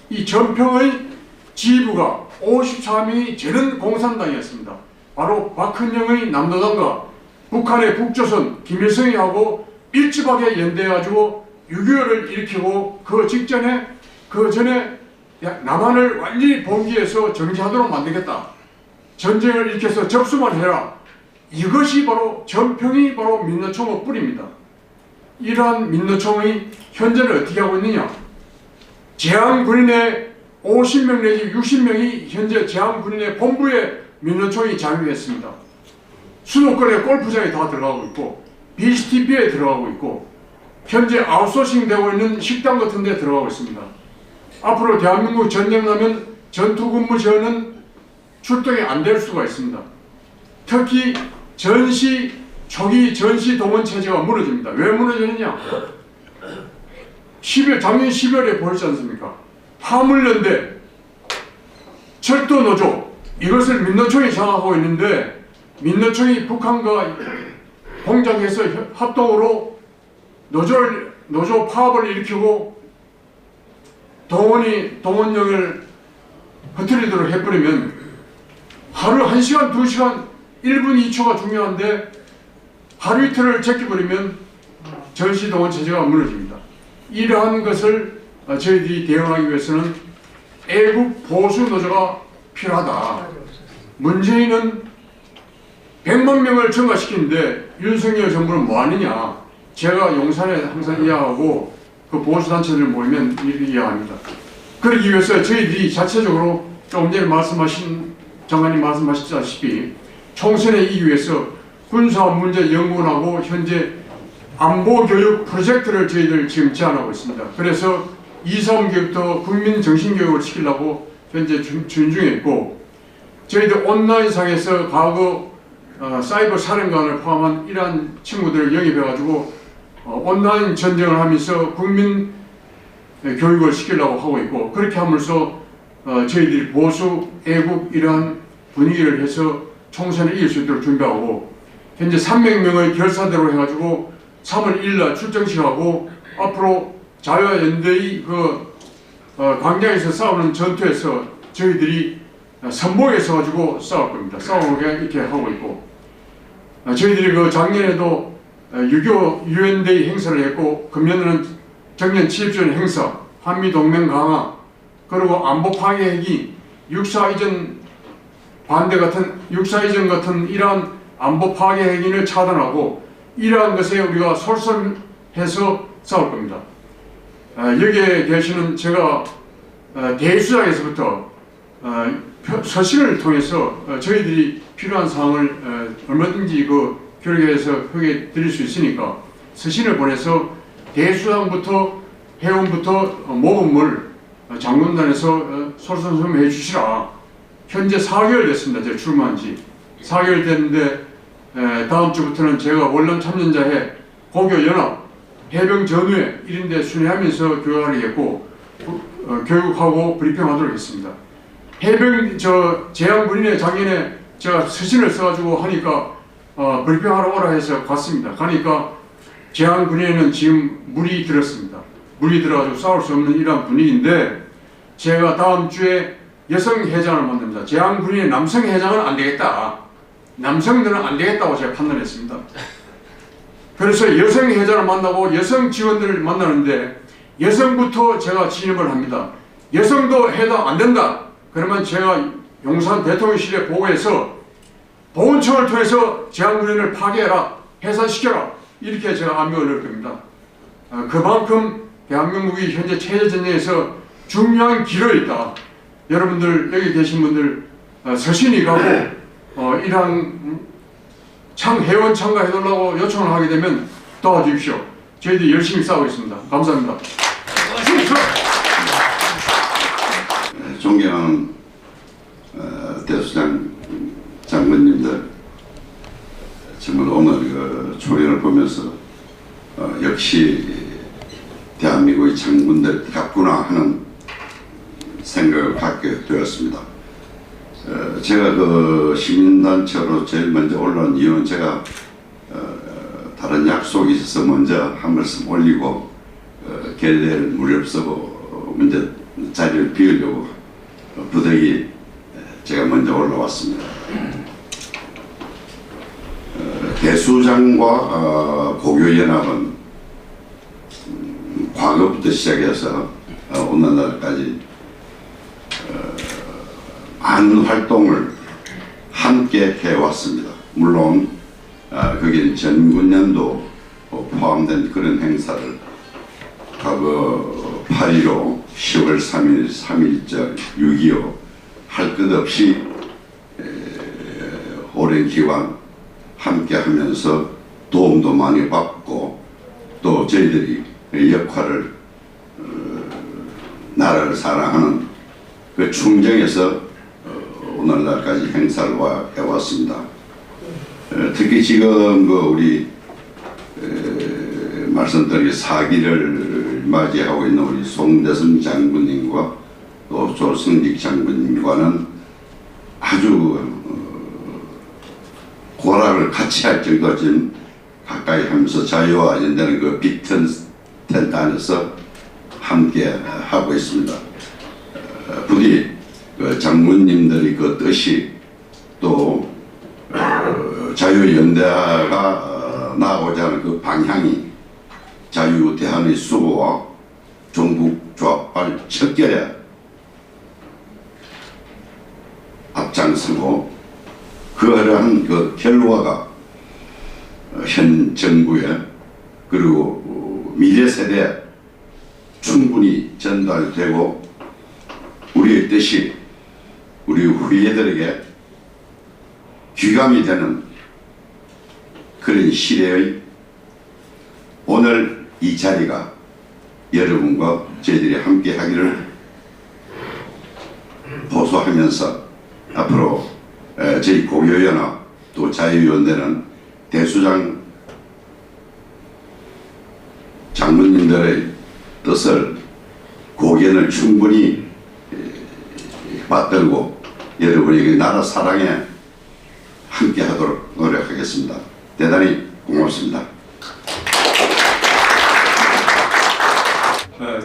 S9: 이 전평의 지휘부가 54명이 저는 공산당이었습니다. 바로 박헌영의 남노당과 북한의 북조선 김일성이하고 밀집하게 연대해가지고 6.25를 일으키고 그 전에 남한을 완전히 봉기해서 정지하도록 만들겠다. 전쟁을 일으켜서 접수만 해라. 이것이 바로 전평이 바로 민노총의 뿌리입니다. 이러한 민노총의 현재는 어떻게 하고 있느냐. 제한군인의 50명 내지 60명이 현재 제한군인의 본부에 민노총이 잠입했습니다. 수도권에 골프장에 다 들어가고 있고 BCTV에 들어가고 있고 현재 아웃소싱 되고 있는 식당 같은 데 들어가고 있습니다. 앞으로 대한민국 전쟁 나면 전투근무 지원은 출동이 안 될 수가 있습니다. 특히 초기 전시 동원 체제가 무너집니다. 왜 무너지느냐? 작년 12월에 보였지 않습니까? 화물연대, 철도노조 이것을 민노총이 장악하고 있는데 민노총이 북한과 공작해서 합동으로 노조 파업을 일으키고 동원령을 흐트리도록 해버리면 하루 1시간, 2시간, 1분, 2초가 중요한데 하루 이틀을 제껴버리면 전시동원 체제가 무너집니다. 이러한 것을 저희들이 대응하기 위해서는 애국 보수 노조가 필요하다. 문재인은 100만 명을 증가시키는데 윤석열 정부는 뭐 하느냐. 제가 용산에 항상 이야기하고 그 보수단체들 모이면 이렇게 이야기합니다. 그러기 위해서 저희들이 자체적으로 조금 전에 장관님 말씀하셨다시피 총선에 이기기 위해서 군사문제연구원하고 현재 안보교육 프로젝트를 저희들 지금 제안하고 있습니다. 그래서 2.3 교육도 국민정신교육을 시키려고 현재 준비 중에 있고 저희들 온라인상에서 과거 사이버 사령관을 포함한 이러한 친구들을 영입해가지고 온라인 전쟁을 하면서 국민 교육을 시키려고 하고 있고 그렇게 함으로써 저희들이 보수, 애국 이러한 분위기를 해서 총선에 이길 수 있도록 준비하고 현재 300명의 결사대로 해가지고 3월 1일날 출정식하고 앞으로 자유화연대의 광장에서 싸우는 전투에서 저희들이 선봉에 서가지고 싸울 겁니다. 싸우게 이렇게 하고 있고 저희들이 작년에도 6.25 유엔데이 행사를 했고 금년에는 정년 70주년 행사, 한미동맹 강화 그리고 안보 파괴 핵이 6.4 이전 같은 이러한 안보 파괴 핵인을 차단하고 이러한 것에 우리가 솔선해서 싸울 겁니다. 여기에 계시는 제가 대수장에서부터 서신을 통해서 저희들이 필요한 사항을 얼마든지 결의해서 hö게 드릴 수 있으니까 서신을 보내서 대수장부터 회원부터 모범을 장군단에서 솔선수범해 주시라. 현재 4개월 됐습니다. 제가 출마한 지 4개월 됐는데 다음 주부터는 제가 월남 참전자회 고교연합 해병전후회 이런 데 순회하면서 교육하겠고 교육하고 브리핑하도록 했습니다. 해병 재향군인의 작년에 제가 서신을 써가지고 하니까 불평하러 오라 해서 갔습니다. 가니까 재향군인에는 지금 물이 들었습니다. 물이 들어가지고 싸울 수 없는 이러한 분위기인데 제가 다음 주에 여성회장을 만듭니다. 재향군인의 남성회장은 안 되겠다. 남성들은 안 되겠다고 제가 판단했습니다. 그래서 여성회장을 만나고 여성 직원들을 만나는데 여성부터 제가 진입을 합니다. 여성도 해당 안 된다. 그러면 제가 용산 대통령실에 보고해서 보훈청을 통해서 재향군인을 파괴해라, 해산시켜라, 이렇게 제가 압력을 넣을 겁니다. 그만큼 대한민국이 현재 체제전쟁에서 중요한 길에 있다. 여러분들 여기 계신 분들 서신이 가고 이러한 회원 참가해달라고 요청을 하게 되면 도와주십시오. 저희들이 열심히 싸우겠습니다. 감사합니다.
S12: 존경하는 대수장 장관님들, 정말 오늘 그 초연을 보면서 역시 대한민국의 장군들 같구나 하는 생각을 갖게 되었습니다. 제가 그 시민단체로 제일 먼저 올라온 이유는 제가 다른 약속이 있어서 먼저 한 말씀 올리고 결례를 무렵쓰고 먼저 자리를 비우려고 부득이 제가 먼저 올라왔습니다. 대수장과 고교연합은 과거부터 시작해서 오늘날까지 많은 활동을 함께 해왔습니다. 물론 거기는 전군년도 포함된 그런 행사를 과거 8.15, 10월 3일, 3.1절, 6.25 할 것 없이 오랜 기간 함께 하면서 도움도 많이 받고 또 저희들이 역할을 나라를 사랑하는 그 충정에서 오늘날까지 행사를 해왔습니다. 특히 지금 그 우리 말씀드린 사기를 맞이하고 있는 우리 송대선 장군님과 또 조승직 장군님과는 아주 고락을 같이 할 정도로 지금 가까이 하면서 자유와 연대는 그 빅텐트 안에서 함께 하고 있습니다. 부디 그 장군님들이 그 뜻이 또 자유연대가 나아가고자 하는 그 방향이 자유대한의 수고와 종북조합발 척결에 앞장서고 그러한 그 결과가 현 정부에 그리고 미래 세대에 충분히 전달되고 우리의 뜻이 우리 후예들에게 귀감이 되는 그런 시대의 오늘 이 자리가 여러분과 저희들이 함께 하기를 호소하면서 앞으로 저희 고교연합 또 자유연대는 대수장 장군님들의 뜻을 고견을 충분히 받들고 여러분이 나라 사랑에 함께 하도록 노력하겠습니다. 대단히 고맙습니다.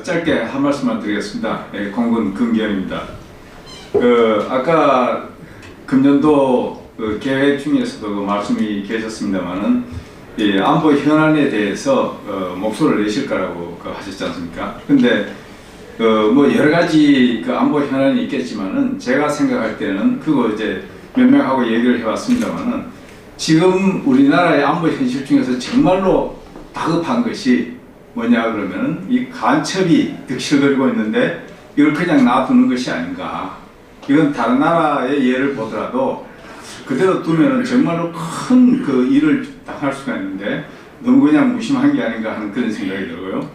S13: 짧게 한 말씀만 드리겠습니다. 공군 금기현입니다. 아까 금년도 계획 중에서도 그 말씀이 계셨습니다만은 안보 현안에 대해서 목소리를 내실 거라고 하셨지 않습니까? 근데 뭐 여러 가지 그 안보 현안이 있겠지만은 제가 생각할 때는 그거 이제 몇 명하고 얘기를 해왔습니다만은 지금 우리나라의 안보 현실 중에서 정말로 다급한 것이 뭐냐 그러면은 이 간첩이 득실거리고 있는데 이걸 그냥 놔두는 것이 아닌가. 이건 다른 나라의 예를 보더라도 그대로 두면은 정말로 큰 그 일을 당할 수가 있는데 너무 그냥 무심한 게 아닌가 하는 그런 생각이 들고요.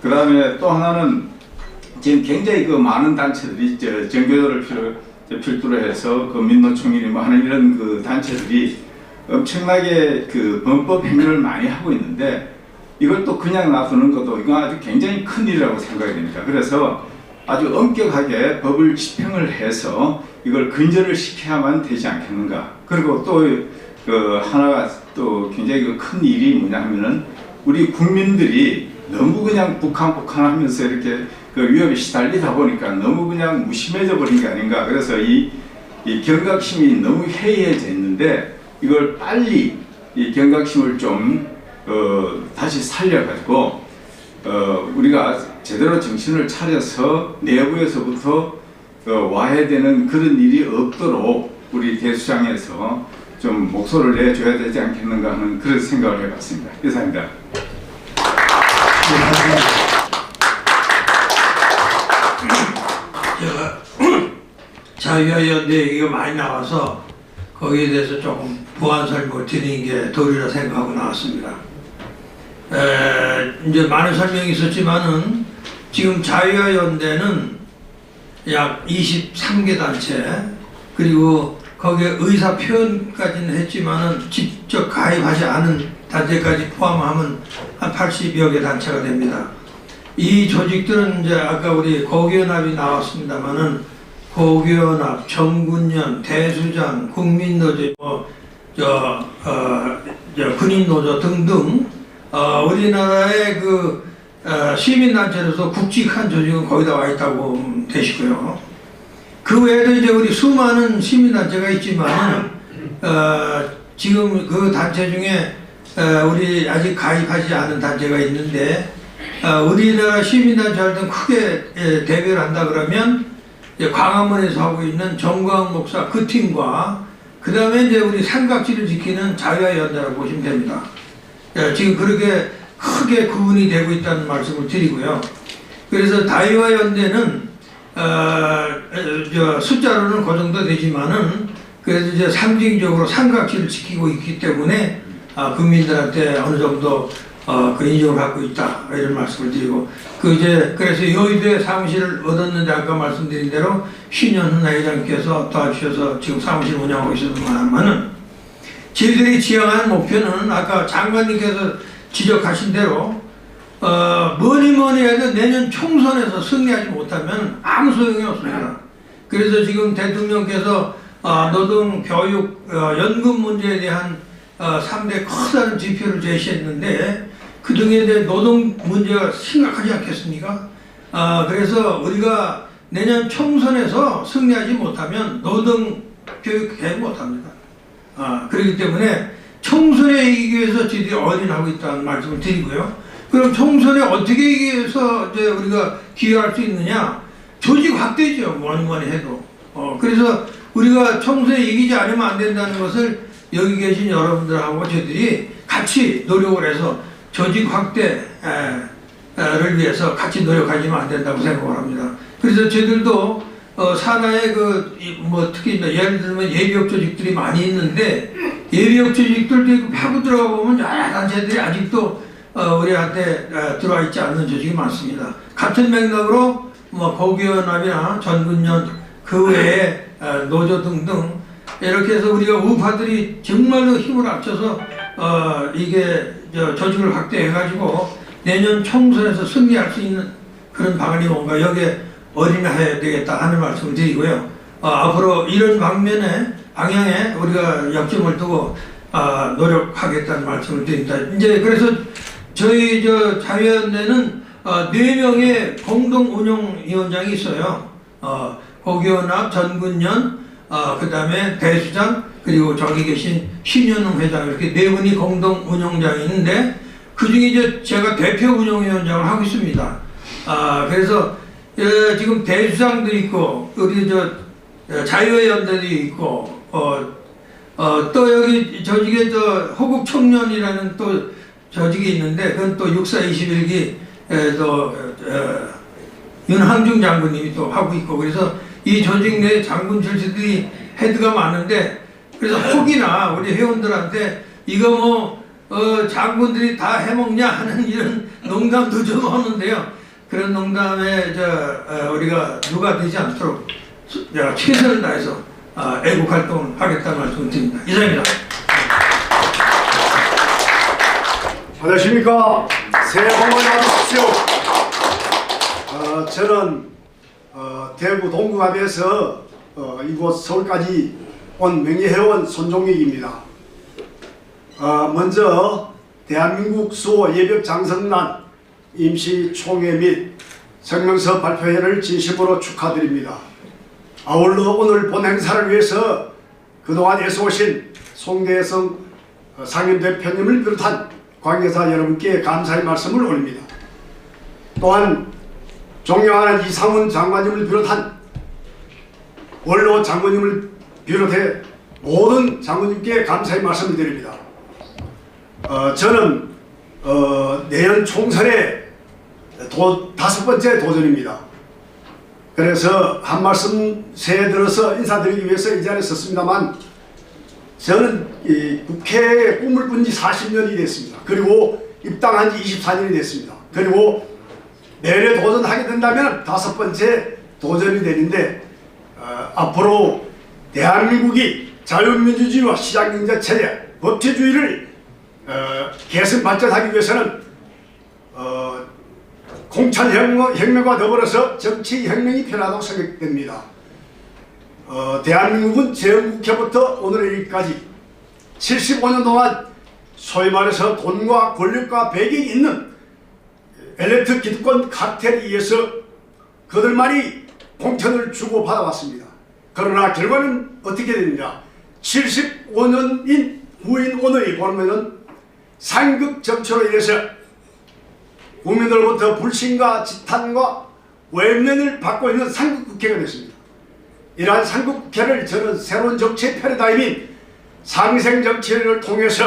S13: 그 다음에 또 하나는 지금 굉장히 그 많은 단체들이 정교조를 필두로 해서 그 민노총이니 뭐 하는 이런 그 단체들이 엄청나게 그 범법 행위를 많이 하고 있는데 이걸 또 그냥 놔두는 것도 이거 아주 굉장히 큰 일이라고 생각이 됩니다. 그래서 아주 엄격하게 법을 집행을 해서 이걸 근절을 시켜야만 되지 않겠는가. 그리고 또 그 하나가 또 굉장히 큰 일이 뭐냐 하면은 우리 국민들이 너무 그냥 북한 하면서 이렇게 그 위협에 시달리다 보니까 너무 그냥 무심해져 버린 게 아닌가. 그래서 이 경각심이 너무 해이해져 있는데 이걸 빨리 이 경각심을 좀 다시 살려가지고 우리가 제대로 정신을 차려서 내부에서부터 와해되는 그런 일이 없도록 우리 대수장에서 좀 목소리를 내줘야 되지 않겠는가 하는 그런 생각을 해봤습니다. 이상입니다.
S6: 제가 자유화연대 얘기가 많이 나와서 거기에 대해서 조금 보완 설명을 드리는 게 도리라 생각하고 나왔습니다. 이제 많은 설명이 있었지만은 지금 자유화연대는 약 23개 단체 그리고 거기에 의사 표현까지는 했지만은 직접 가입하지 않은 단체까지 포함하면 한 80여 개 단체가 됩니다. 이 조직들은 이제 아까 우리 고교연합이 나왔습니다만은 고교연합, 정군련, 대수장, 국민노조, 군인노조 등등 우리나라의 그 시민단체로서 굵직한 조직은 거의 다 와 있다고 보면 되시고요. 그 외에도 이제 우리 수많은 시민단체가 있지만 지금 그 단체 중에 우리 아직 가입하지 않은 단체가 있는데 우리나라 시민단체 활동 크게 대별을 한다 그러면 광화문에서 하고 있는 정광 목사 그 팀과 그 다음에 이제 우리 삼각지를 지키는 자유화연대라고 보시면 됩니다. 지금 그렇게 크게 구분이 되고 있다는 말씀을 드리고요. 그래서 자유화연대는 숫자로는 그 정도 되지만은 그래도 이제 상징적으로 삼각지를 지키고 있기 때문에 국민들한테 어느 정도 그 인정을 갖고 있다 이런 말씀을 드리고 그래서 여의도에 사무실을 얻었는데 아까 말씀드린 대로 신현훈 회장께서 도와주셔서 지금 사무실 운영하고 있었지만은 저희들이 지향하는 목표는 아까 장관님께서 지적하신 대로 뭐니 해도 내년 총선에서 승리하지 못하면 아무 소용이 없습니다. 그래서 지금 대통령께서 노동, 교육, 연금 문제에 대한 3대 커다란 지표를 제시했는데 그 등에 대한 노동 문제가 심각하지 않겠습니까? 그래서 우리가 내년 총선에서 승리하지 못하면 노동 교육 개혁 못합니다. 그렇기 때문에 총선에 이기기 위해서 저희들이 올인하고 있다는 말씀을 드리고요. 그럼 총선에 어떻게 이기기 위해서 이제 우리가 기여할 수 있느냐? 조직 확대죠. 뭐니 해도. 그래서 우리가 총선에 이기지 않으면 안 된다는 것을 여기 계신 여러분들하고 저희들이 같이 노력을 해서 조직 확대를 위해서 같이 노력하지만 안 된다고 생각을 합니다. 그래서 저희들도 산하에 특히 예를 들면 예비역 조직들이 많이 있는데 예비역 조직들도 파고 들어가 보면 여러 단체들이 아직도 우리한테 들어와 있지 않는 조직이 많습니다. 같은 맥락으로 고교연합이나 전군연 그 외에 노조 등등 이렇게 해서 우리가 우파들이 정말로 힘을 합쳐서 이게 조직을 확대해가지고 내년 총선에서 승리할 수 있는 그런 방안이 뭔가 여기에 올인해야 되겠다 하는 말씀을 드리고요. 앞으로 이런 방향에 우리가 역점을 두고 노력하겠다는 말씀을 드립니다. 이제 그래서 저희 자유연대는 4명의 공동 운영위원장이 있어요. 고교연합, 전군연, 그 다음에 대수장, 그리고 저기 계신 신현웅 회장 이렇게 4분이 공동 운영장이 있는데 그 중에 이제 제가 대표 운영위원장을 하고 있습니다. 그래서 지금 대수장도 있고 우리 자유연대도 있고 또 여기 조직에 호국 청년이라는 또 조직이 있는데 그건 또 6421기 윤항중 장군님이 또 하고 있고 그래서 이 조직 내 장군 출신들이 헤드가 많은데 그래서 혹이나 우리 회원들한테 이거 장군들이 다 해먹냐 하는 이런 농담도 좀 하는데요. 그런 농담에 우리가 누가 되지 않도록 최선을 다해서 애국 활동을 하겠다는 말씀을 드립니다. 이상입니다.
S1: 안녕하십니까. 새해 복 많이 받으십시오. 저는
S8: 대구 동구갑에서 이곳 서울까지 온 명예회원 손종익입니다. 먼저 대한민국 수호 예벽 장성난 임시총회 및 성명서 발표회를 진심으로 축하드립니다. 아울러 오늘 본 행사를 위해서 그동안 애써오신 송대성 상임대표님을 비롯한 관계자 여러분께 감사의 말씀을 올립니다. 또한 존경하는 이상훈 장관님을 비롯한 원로 장관님을 비롯해 모든 장관님께 감사의 말씀을 드립니다. 저는 내년 총선의 5번째 도전입니다. 그래서 한 말씀 새해 들어서 인사드리기 위해서 이 자리에 섰습니다만, 저는 이 국회에 꿈을 꾼 지 40년이 됐습니다. 그리고 입당한 지 24년이 됐습니다. 그리고 내래 도전하게 된다면 5번째 도전이 되는데, 앞으로 대한민국이 자유민주주의와 시장경제체제, 법치주의를 개선 발전하기 위해서는 공천혁명과 더불어서 정치혁명이 필요하다고 생각됩니다. 대한민국은 제국회부터 오늘의 일까지 75년 동안 소위 말해서 돈과 권력과 배경이 있는 엘리트 기득권 카텔에 의해서 그들만이 공천을 주고받아왔습니다. 그러나 결과는 어떻게 됩니까? 75년인 후인 오늘이 보면은 상극 정치로 인해서 국민들로부터 불신과 지탄과 외면을 받고 있는 상극국회가 됐습니다. 이러한 상극국회를 저는 새로운 정치의 패러다임인 상생정치를 통해서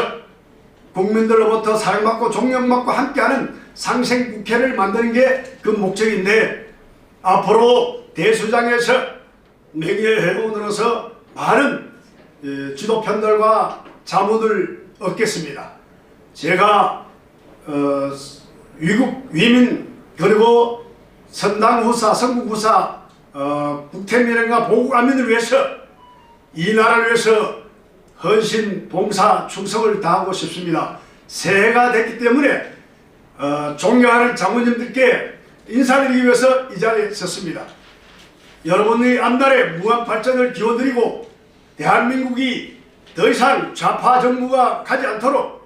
S8: 국민들로부터 사랑받고 존경받고 함께하는 상생국회를 만드는 게 그 목적인데, 앞으로 대수장에서 명예회원으로서 많은 지도편들과 자문을 얻겠습니다. 제가 위국 위민 그리고 선당후사 성국후사 국태민행과 보국안민을 위해서 이 나라를 위해서 헌신 봉사 충성을 다하고 싶습니다. 새해가 됐기 때문에 존경하는 장모님들께 인사드리기 위해서 이 자리에 섰습니다. 여러분의 앞날에 무한 발전을 기원드리고 대한민국이 더 이상 좌파 정부가 가지 않도록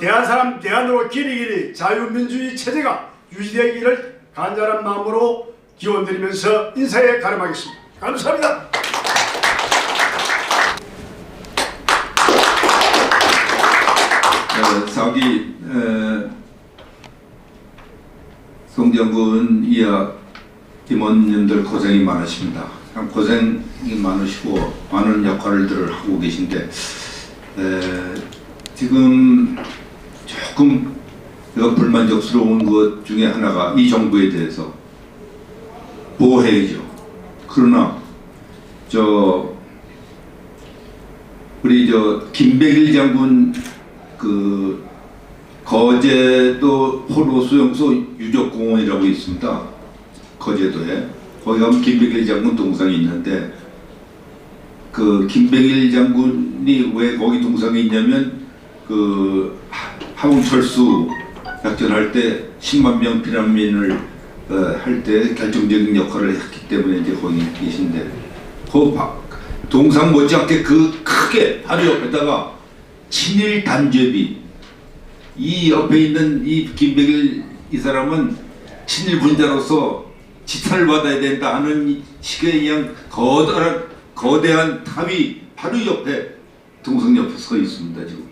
S8: 대한 사람 대안으로 길이길이 자유민주주의 체제가 유지되기를 간절한 마음으로 기원드리면서 인사에 가름하겠습니다. 감사합니다.
S13: 사기 송장군 이하 임원님들 고생이 많으십니다. 참 고생이 많으시고 많은 역할들을 하고 계신데, 지금 조금 불만족스러운 것 중에 하나가 이 정부에 대해서 보호해야죠. 그러나 우리 김백일 장군 거제도 포로 수용소 유적공원이라고 있습니다. 거제도에 거기 가면 김백일 장군 동상이 있는데, 김백일 장군이 왜 거기 동상이 있냐면 하웅철수 작전할 때 10만 명 피난민을 할 때 결정적인 역할을 했기 때문에 이제 거기 계신데, 동상 못지않게 크게 바로 옆에다가 친일 단죄비, 이 옆에 있는 이 김백일 이 사람은 친일 분자로서 지탄을 받아야 된다 하는 식의 그냥 거대한 탑이 바로 옆에 동상 옆에 서 있습니다. 지금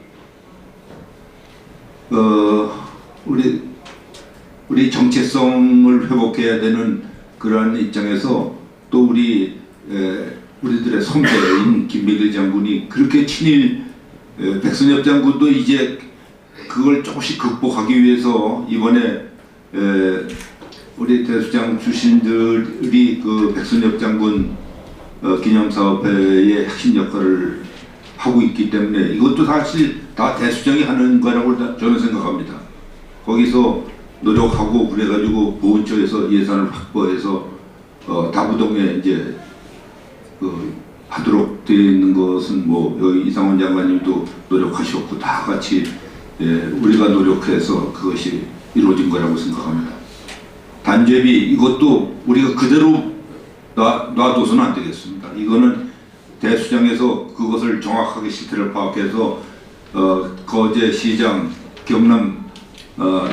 S13: 우리 정체성을 회복해야 되는 그러한 입장에서 또 우리들의 선배인 김백일 장군이 그렇게 친일, 백선엽 장군도 이제 그걸 조금씩 극복하기 위해서 이번에 우리 대수장 출신들이 백선엽 장군 기념사업회의 핵심 역할을 하고 있기 때문에 이것도 사실 다 대수장이 하는 거라고 저는 생각합니다. 거기서 노력하고 그래가지고 보훈처에서 예산을 확보해서 다부동에 이제 하도록 되어 있는 것은 여기 이상원 장관님도 노력하셨고 다 같이 우리가 노력해서 그것이 이루어진 거라고 생각합니다.
S14: 단죄비 이것도 우리가 그대로 놔둬서는 안 되겠습니다. 이거는 대수장에서 그것을 정확하게 실태를 파악해서 거제, 시장, 경남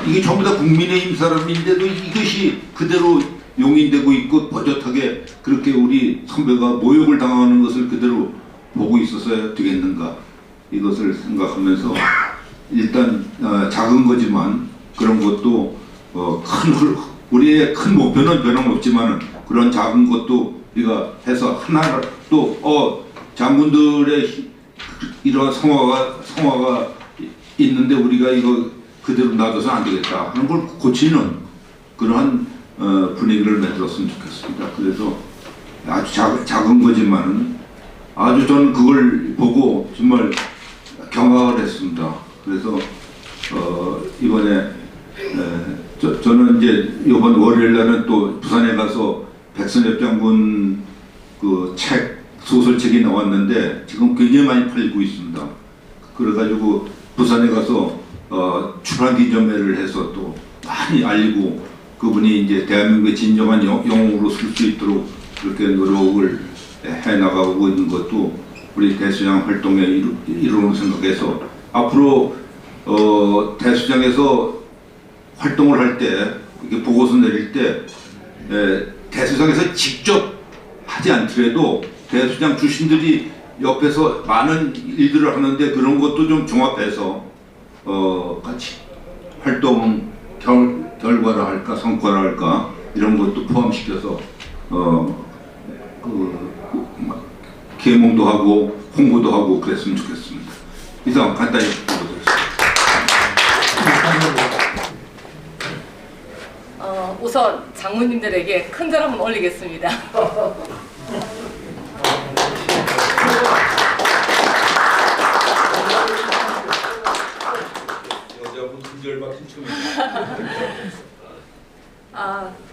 S14: 이게 전부 다 국민의힘 사람인데도 이것이 그대로 용인되고 있고 버젓하게 그렇게 우리 선배가 모욕을 당하는 것을 그대로 보고 있었어야 되겠는가 이것을 생각하면서 일단 작은 거지만 그런 것도 우리의 큰 목표는 변함없지만 그런 작은 것도 우리가 해서 하나를 또 장군들의 이러한 성화가 있는데 우리가 이거 그대로 놔둬서 안 되겠다 하는 걸 고치는 그러한 분위기를 만들었으면 좋겠습니다. 그래서 아주 작은 거지만 아주 저는 그걸 보고 정말 경악을 했습니다. 그래서 이번에 저는 이제 이번 월요일 날은 또 부산에 가서 백선엽 장군 그 소설책이 나왔는데 지금 굉장히 많이 팔리고 있습니다. 그래가지고 부산에 가서 출판 기념회를 해서 또 많이 알리고 그분이 이제 대한민국의 진정한 영웅으로 쓸 수 있도록 그렇게 노력을 해 나가고 있는 것도 우리 대수장 활동에 이루는 생각해서 앞으로 대수장에서 활동을 할 때 이렇게 보고서 내릴 때 대수장에서 직접 하지 않더라도 대수장 출신들이 옆에서 많은 일들을 하는데 그런 것도 좀 종합해서 같이 활동 결과라 할까 성과라 할까 이런 것도 포함시켜서 계몽도 하고 홍보도 하고 그랬으면 좋겠습니다. 이상 간단히 보도드리겠습니다.
S15: 우선 장모님들에게 큰 절 한번 올리겠습니다.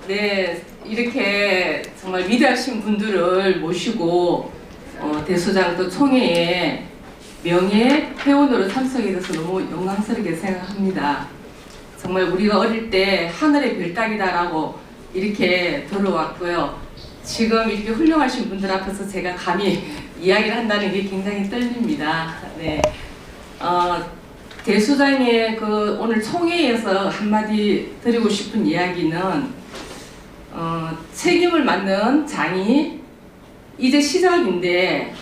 S15: 네, 이렇게 정말 위대하신 분들을 모시고 대수장 또 총회에 명예 회원으로 참석해 줘서 너무 영광스럽게 생각합니다. 정말 우리가 어릴 때 하늘의 별따기다라고 이렇게 들어왔고요. 지금 이렇게 훌륭하신 분들 앞에서 제가 감히 이야기를 한다는 게 굉장히 떨립니다. 네. 대수장의 그 오늘 총회에서 한마디 드리고 싶은 이야기는 책임을 맡는 장이 이제 시작인데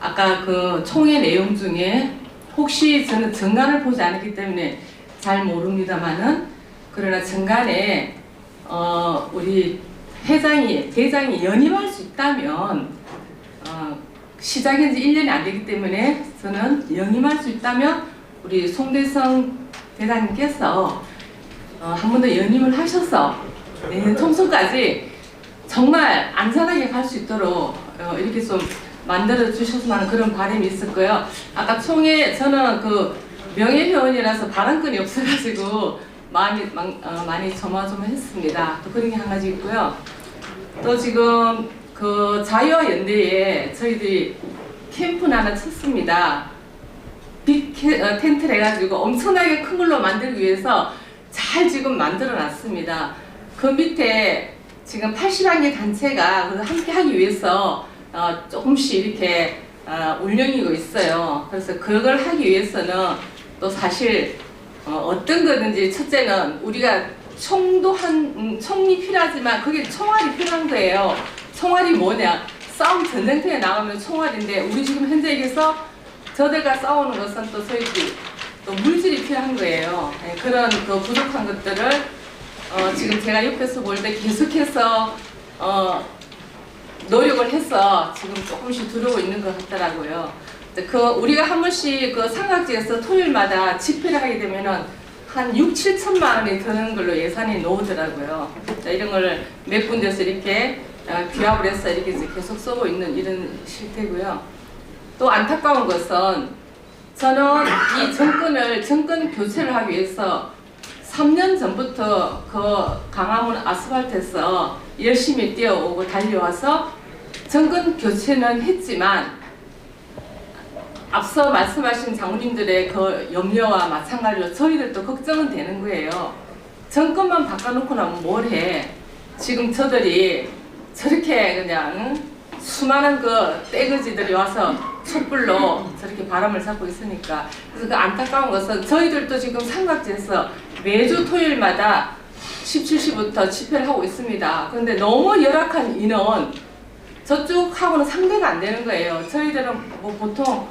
S15: 아까 그 총회 내용 중에 혹시 저는 정관을 보지 않았기 때문에 잘 모릅니다만은 그러나 정관에 우리 대장이 연임할 수 있다면 시작한 지 1년이 안 되기 때문에 저는 연임할 수 있다면 우리 송대성 대장님께서 한 번 더 연임을 하셔서 내년 총선까지 정말 안전하게 갈 수 있도록 이렇게 좀 만들어 주셨으면 하는 그런 바람이 있었고요. 아까 총회 저는 그 명예회원이라서 발언권이 없어가지고 많이 조마조마했습니다. 또 그런 게 한 가지 있고요. 또 지금 그 자유와 연대에 저희들이 캠프를 하나 쳤습니다. 빅 텐트를 해가지고 엄청나게 큰 걸로 만들기 위해서 잘 지금 만들어 놨습니다. 그 밑에 지금 80악기 단체가 함께 하기 위해서 조금씩 이렇게 운영이고 있어요. 그래서 그걸 하기 위해서는 또 사실 어떤 거든지 첫째는 우리가 총이 필요하지만 그게 총알이 필요한 거예요. 총알이 뭐냐? 싸움 전쟁터에 나가면 총알인데 우리 지금 현재 얘기해서 저들과 싸우는 것은 또 저희들이 또 물질이 필요한 거예요. 네, 그런 그 부족한 것들을 지금 제가 옆에서 볼 때 계속해서 노력을 해서 지금 조금씩 들어오고 있는 것 같더라고요. 우리가 한 번씩 그 삼각지에서 토요일마다 집회를 하게 되면은 한 6-7천만 원이 드는 걸로 예산이 나오더라고요. 이런 걸 몇 군데서 이렇게 규합을 해서 이렇게 계속 쓰고 있는 이런 실태고요. 또 안타까운 것은 저는 이 정권 교체를 하기 위해서 3년 전부터 그 강화문 아스팔트에서 열심히 뛰어오고 달려와서 정권 교체는 했지만 앞서 말씀하신 장로님들의 그 염려와 마찬가지로 저희들도 걱정은 되는 거예요. 정권만 바꿔놓고 나면 뭘 해? 지금 저들이 저렇게 그냥 수많은 그 떼거지들이 와서 촛불로 저렇게 바람을 잡고 있으니까 그래서 그 안타까운 것은 저희들도 지금 삼각지에서 매주 토요일마다 17시부터 집회를 하고 있습니다. 그런데 너무 열악한 인원 저쪽하고는 상대가 안 되는 거예요. 저희들은 뭐 보통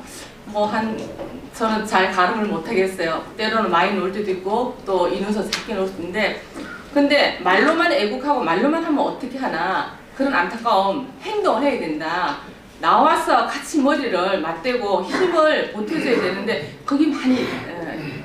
S15: 저는 잘 가름을 못 하겠어요. 때로는 많이 놀 때도 있고 또 인원수 작게 놀 수도 있는데 근데 말로만 애국하고 말로만 하면 어떻게 하나 그런 안타까움 행동을 해야 된다. 나와서 같이 머리를 맞대고 힘을 보태줘야 되는데 그게 많이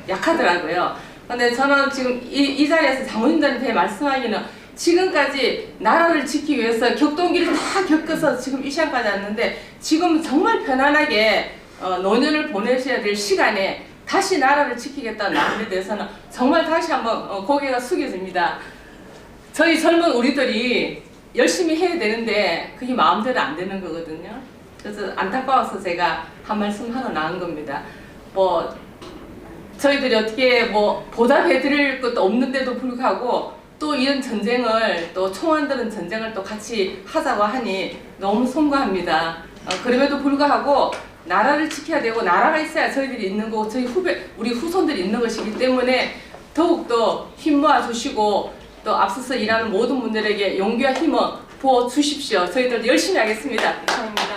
S15: 약하더라고요. 근데 저는 지금 이 자리에서 장모님들한테 말씀하기는 지금까지 나라를 지키기 위해서 격동기를 다 겪어서 지금 이 시간까지 왔는데 지금 정말 편안하게 노년을 보내셔야 될 시간에 다시 나라를 지키겠다는 마음에 대해서는 정말 다시 한번 고개가 숙여집니다. 저희 젊은 우리들이 열심히 해야 되는데 그게 마음대로 안 되는 거거든요. 그래서 안타까워서 제가 한 말씀 하러 나온 겁니다. 뭐 저희들이 어떻게 뭐 보답해드릴 것도 없는데도 불구하고 또 이런 전쟁을 또 총안드는 전쟁을 또 같이 하자고 하니 너무 송구합니다. 그럼에도 불구하고 나라를 지켜야 되고 나라가 있어야 저희들이 있는 거고 저희 우리 후손들이 있는 것이기 때문에 더욱더 힘 모아 주시고 또 앞서서 일하는 모든 분들에게 용기와 힘을 부어 주십시오. 저희들 열심히 하겠습니다. 감사합니다.